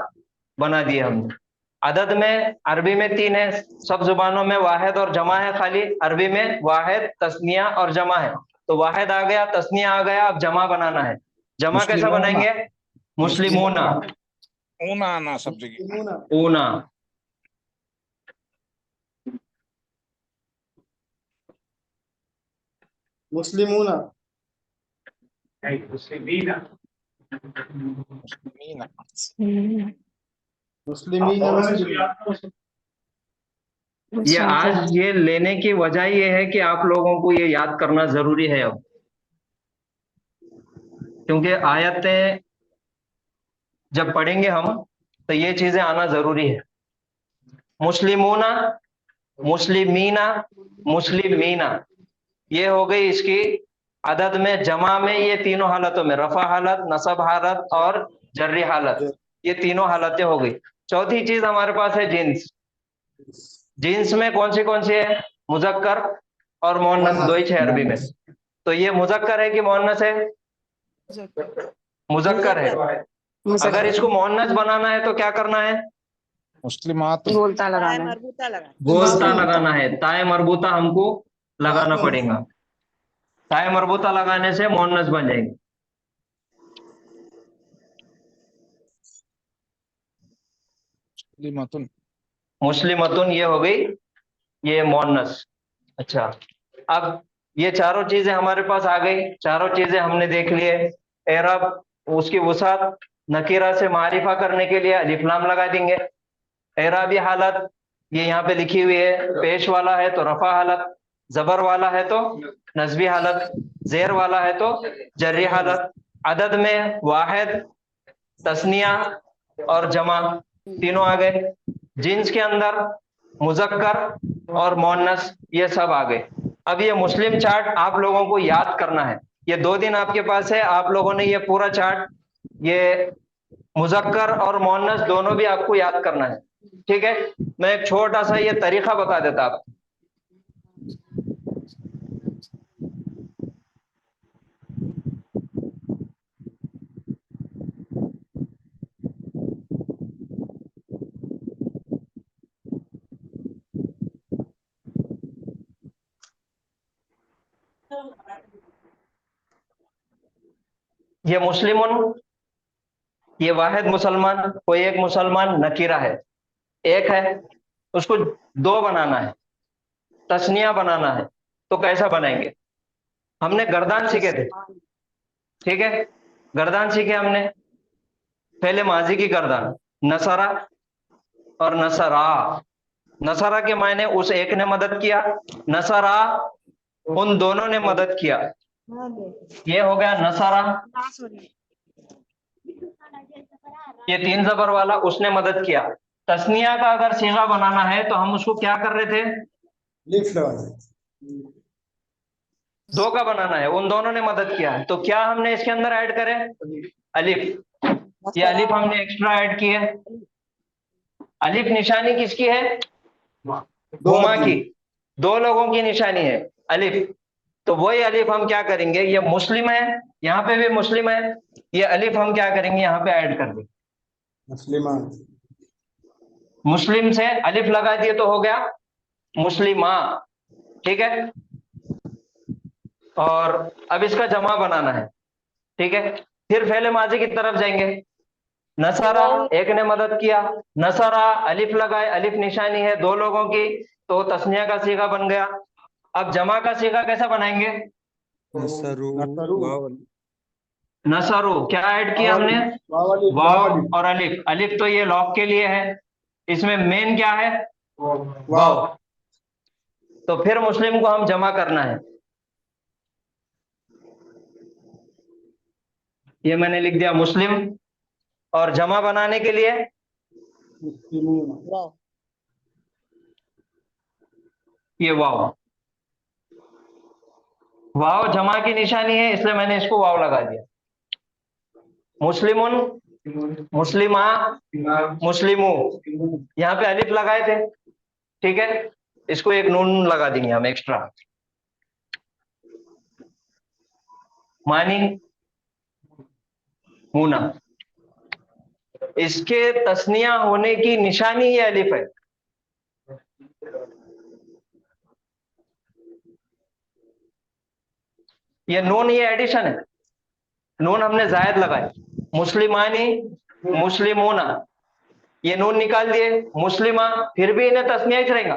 बना दिया हमने। अदद में अरबी में तीन है, सब जुबानों में वाहिद और जमा है, खाली अरबी में वाहिद, तस्निया और जमा है। तो वाहिद आ गया, तस्निया आ गया, अब जमा बनाना है। जमा कैसा बनाएंगे, मुस्लिमोना, ऊना आना सब जगह, ऊना, मुस्लिमूना, मुस्लिमीना। ये आज ये लेने की वजह ये है कि आप लोगों को ये याद करना जरूरी है। अब क्योंकि आयतें जब पढ़ेंगे हम तो ये चीजें आना जरूरी है। मुस्लिमूना, मुस्लिमीना, मुस्लिमीना, ये हो गई इसकी अदद में, जमा में ये तीनों हालतों में, रफा हालत, नसब हालत और जर्री हालत, ये तीनों हालतें हो गई। चौथी चीज हमारे पास है जिन्स। जिन्स में कौन सी है? मुजक्कर और मोहन्नस, दो ही है अरबी में। तो ये मुजक्कर है कि मोहन्नस है? मुजक्कर है। अगर इसको मोहन्नस बनाना है तो क्या करना है? मुस्लिमात ताए मरबूता लगा गोलता लगाना है, ताए मरबूता हमको लगाना पड़ेगा। ताए मरबूता लगाने से मोहन्नस बन जाएंगे। मुस्लिमातुन मुस्लिमतुन ये हो गई, ये मोहन्नस। अच्छा, अब ये चारों चीजें हमारे पास आ गई, चारों चीजें हमने देख लिए। एरब, उसकी वसात, नकीरा से मारिफा करने के लिए अलिफ लाम लगा देंगे। एराबी हालत ये यहाँ पे लिखी हुई है, पेश वाला है तो रफा हालत, जबर वाला है तो नस्बी हालत, जेर वाला है तो जर्री हालत। अदद में वाहिद, तस्निया और जमा तीनों आ गए। जिन्स के अंदर मुजक्कर और मोहन्नस ये सब आ गए। अब ये मुस्लिम चार्ट आप लोगों को याद करना है। ये 2 दिन आपके पास है, आप लोगों ने ये पूरा चार्ट, ये मुजक्कर और मोहन्नस दोनों भी आपको याद करना है। ठीक है, मैं एक छोटा सा ये तरीका बता देता आपको। ये मुस्लिमुन, ये वाहिद मुसलमान, कोई एक मुसलमान नकीरा है, एक है, उसको 2 बनाना है, तस्निया बनाना है। तो कैसा बनाएंगे? हमने गर्दान सीखे थे, ठीक है, गर्दान सीखे हमने। पहले माजी की गर्दान, नसरा और नसरा। नसरा के मायने उस एक ने मदद किया, नसरा उन दोनों ने मदद किया। ये हो गया नसरा। ये 3 जबर वाला, उसने मदद किया। तस्निया का अगर सीगा बनाना है तो हम उसको क्या कर रहे थे? लिफ लगा दें। 2 का बनाना है, उन दोनों ने मदद किया। तो क्या हमने इसके अंदर ऐड करे? अलिफ। ये अलिफ हमने एक्स्ट्रा ऐड की है। अलिफ निशानी किसकी है? हुमा की, 2 लोगों की निशानी है अलिफ। तो वही अलिफ हम क्या करेंगे, ये मुस्लिम है, यहाँ पे भी मुस्लिम है, ये अलिफ हम क्या करेंगे, यहाँ पे ऐड कर देंगे। मुस्लिमात, मुस्लिम से अलिफ लगा दिए तो हो गया मुस्लिमा। ठीक है, और अब इसका जमा बनाना है। ठीक है, फिर फेले माजी की तरफ जाएंगे। नसरा, एक ने मदद किया, नसरा अलिफ लगाए, अलिफ निशानी है 2 लोगों की, तो तस्निया का सीगा बन गया। अब जमा का सीगा कैसा बनाएंगे? नसरू, क्या ऐड किया हमने? वाव और अलिफ। अलिफ तो ये लॉक के लिए है, इसमें मेन क्या है? वाव। तो फिर मुस्लिम को हम जमा करना है। ये मैंने लिख दिया मुस्लिम, और जमा बनाने के लिए ये वाव। वाव जमा की निशानी है, इसलिए मैंने इसको वाव लगा दिया। मुस्लिमुन, मुस्लिमा, मुस्लिमू, यहाँ पे अलिफ लगाए थे, ठीक है, इसको एक नून लगा देंगे हम एक्स्ट्रा। मानी, मुना, इसके तस्निया होने की निशानी ये अलिफ है। ये नून, ये एडिशन है, नून हमने जायद लगाए। मुस्लिमानी, मुस्लिमोना, ये नून निकाल दिए। मुस्लिमा, फिर भी इन्हें तस्निया ही रहेगा।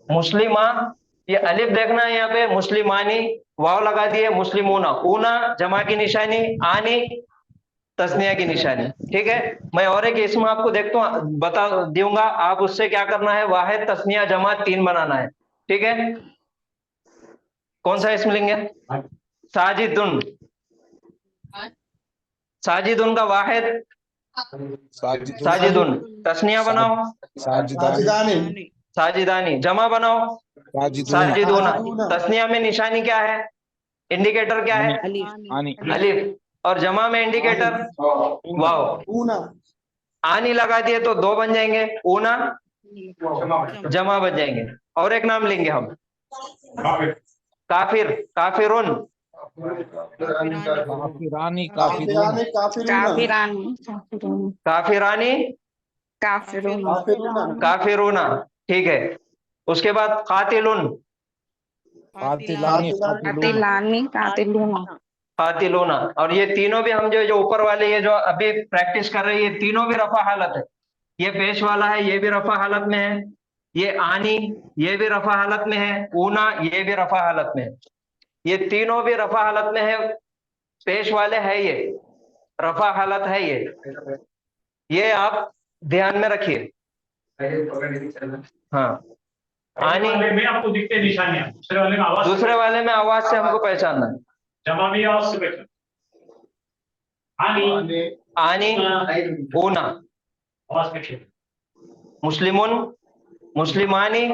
मुस्लिमा, ये अलिफ देखना है यहाँ पे, मुस्लिमानी, वाव लगा दिए, मुस्लिमोना, ऊना जमा की निशानी, आनी तस्निया की निशानी। ठीक है, मैं और एक इसमें आपको देखता हूँ, बता दूंगा, आप उससे क्या करना है, वाहिद तस्निया जमा 3 बनाना है। ठीक है, कौन सा इसमें लेंगे? साजिदुन, साजिदुन का वाहिद साजिदुन, तस्निया बनाओ साजिदानी साजिदानी, जमा बनाओ साजिदूना। तस्निया में निशानी क्या है, इंडिकेटर क्या है, अलिफ, और जमा में इंडिकेटर वाव। ऊना आनी लगा दिए तो दो बन जाएंगे, ऊना जमा बन जाएंगे। और एक नाम लेंगे हम, काफिर, काफिरुन, काफिरानी काफिरानी काफिरानी, काफिरूना। ठीक है, उसके बाद कातिलुन, कातिलूना। और ये तीनों भी हम जो ऊपर वाले ये जो अभी प्रैक्टिस कर रहे हैं, ये तीनों भी रफा हालत है। ये पेश वाला है, ये भी रफा हालत में है। ये आनी, ये भी रफा हालत में है। ऊना, ये भी रफा हालत में है। ये तीनों भी रफा हालत में है। पेश वाले है, ये रफा हालत है। ये आप ध्यान में रखिए। हाँ, आनी में आपको दिखते निशानियां, दूसरे वाले में आवाज से हमको पहचानना है। जमा भी आवाज से पहचान। आनी, ऊना, आवाज में मुस्लिमुन, मुस्लिमानी,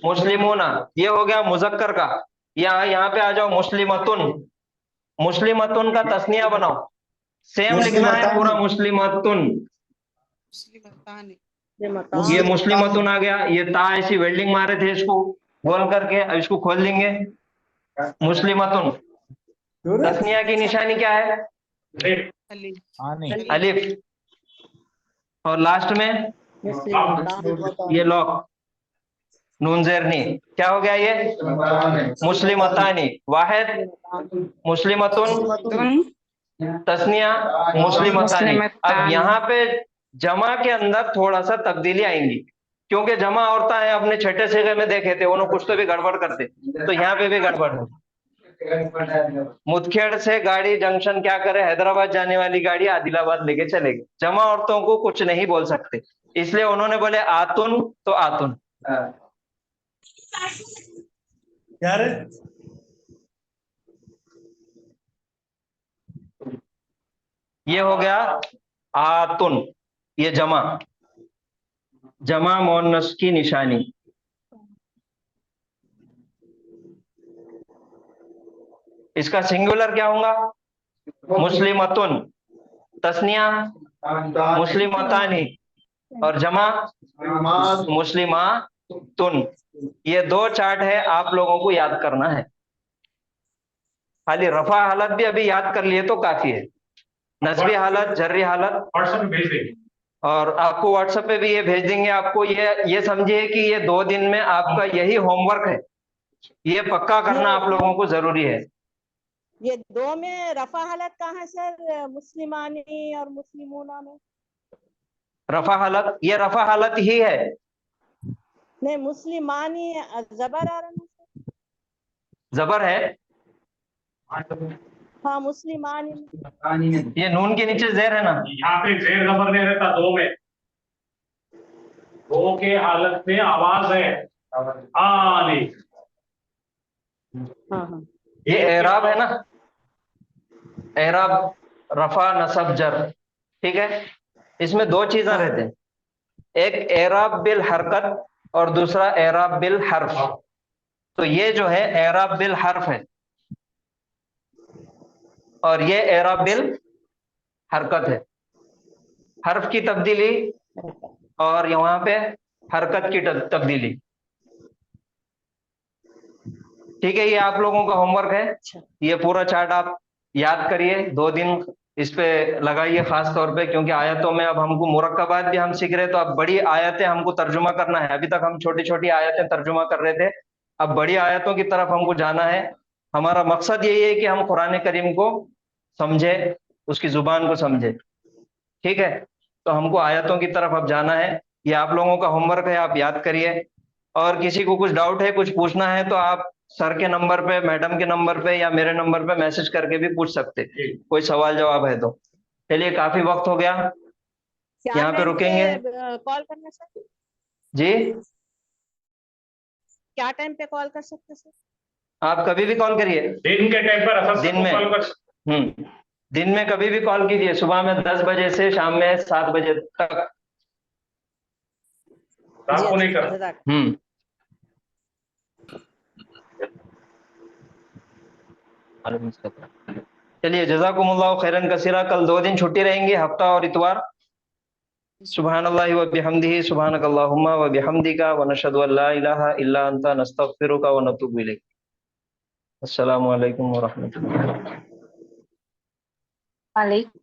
मुस्लिमूना। ये हो गया मुजक्कर का। यहाँ पे आ जाओ, मुस्लिमतुन, मुस्लिमतुन का तस्निया बनाओ। सेम लिखना है पूरा, मुस्लिमतुन। ये मुस्लिमतुन आ गया। ये ता ऐसी वेल्डिंग मारे थे, इसको गोल करके, अब इसको खोल लेंगे। मुस्लिमतुन, तस्निया की निशानी क्या है, अलिफ, और लास्ट में ये लॉक, नून ज़ेरनी। क्या हो गया ये, मुस्लिमतानी, वाहिद मुस्लिमतुन, तस्निया मुस्लिमतानी। अब यहाँ पे जमा के अंदर थोड़ा सा तब्दीली आएंगी, क्योंकि जमा औरतें हैं, अपने छठे सिगे में देखे थे, उन्होंने कुछ तो भी गड़बड़ करते, तो यहाँ पे भी गड़बड़ है। मुदखेड़ से गाड़ी जंक्शन क्या करे, हैदराबाद जाने वाली गाड़ी आदिलाबाद लेके चलेगी। जमा औरतों को कुछ नहीं बोल सकते, इसलिए उन्होंने बोले आतुन तो आतुन। यार ये हो गया आतुन, ये जमा, जमा मोन्नस की निशानी। इसका सिंगुलर क्या होगा, मुस्लिमतुन, तस्निया मुस्लिमतानी, और जमा मुस्लिमातुन। ये दो चार्ट है, आप लोगों को याद करना है। खाली रफा हालत भी अभी याद कर लिए तो काफी है। नस्बी हालत, जर्री हालत व्हाट्सएप में भेज देंगे, और आपको व्हाट्सएप पे भी ये भेज देंगे। आपको ये समझिए कि ये 2 दिन में आपका यही होमवर्क है, ये पक्का करना आप लोगों को जरूरी है। ये दो में रफा हालत कहाँ है सर, मुस्लिमानी और मुस्लिमूना में? रफा हालत, ये रफा हालत ही है। नहीं, मुस्लिमानी जबर आ रहा है, जबर है, हाँ मुस्लिमानी में। ये नून के नीचे जेर है ना, यहाँ पे जेर जबर नहीं रहता, दो में, दो के हालत में आवाज है आनी। हाँ। ये एराब है ना, एराब रफा नसब जर, ठीक है। इसमें 2 चीजें रहते हैं, एक एराब बिल हरकत और दूसरा एराब बिल हर्फ। तो ये जो है एराब बिल हर्फ है, और ये एराब बिल हरकत है। हर्फ की तब्दीली और यहाँ पे हरकत की तब्दीली, ठीक है। ये आप लोगों का होमवर्क है। ये पूरा चार्ट आप याद करिए, 2 दिन इस पे लगाइए खास तौर पे, क्योंकि आयतों में अब हमको मुरक्कबात भी हम सीख रहे हैं, तो अब बड़ी आयतें हमको तर्जुमा करना है। अभी तक हम छोटी छोटी आयतें तर्जुमा कर रहे थे, अब बड़ी आयतों की तरफ हमको जाना है। हमारा मकसद यही है कि हम कुरान करीम को समझे, उसकी जुबान को समझे, ठीक है। तो हमको आयतों की तरफ अब जाना है। ये आप लोगों का होमवर्क है, आप याद करिए। और किसी को कुछ डाउट है, कुछ पूछना है, तो आप सर के नंबर पे, मैडम के नंबर पे या मेरे नंबर पे मैसेज करके भी पूछ सकते, कोई सवाल जवाब है तो। चलिए, काफी वक्त हो गया, यहाँ पे रुकेंगे। कॉल करना सर जी, क्या टाइम पे कॉल कर सकते सर? आप कभी भी कॉल करिए दिन के टाइम पर असद दिन को में। कॉल कर। दिन में कभी भी कॉल कीजिए, सुबह में 10 बजे से शाम में 7 बजे तक। रात को नहीं कर। जज़ाक। चलिए, जज़ाकुमुल्लाहु खैरन कसीरा। कल 2 दिन छुट्टी रहेंगी, हफ्ता और इतवार। सुब्हानल्लाहि व बिहम्दिही, सुब्हानकल्लाहुम्मा व बिहम्दिका, व नशहदु अल्ला इलाहा इल्ला अंता, नस्तगफिरुका व नतूबु इलैक। अस्सलामु अलैकुम व रहमतुल्लाह।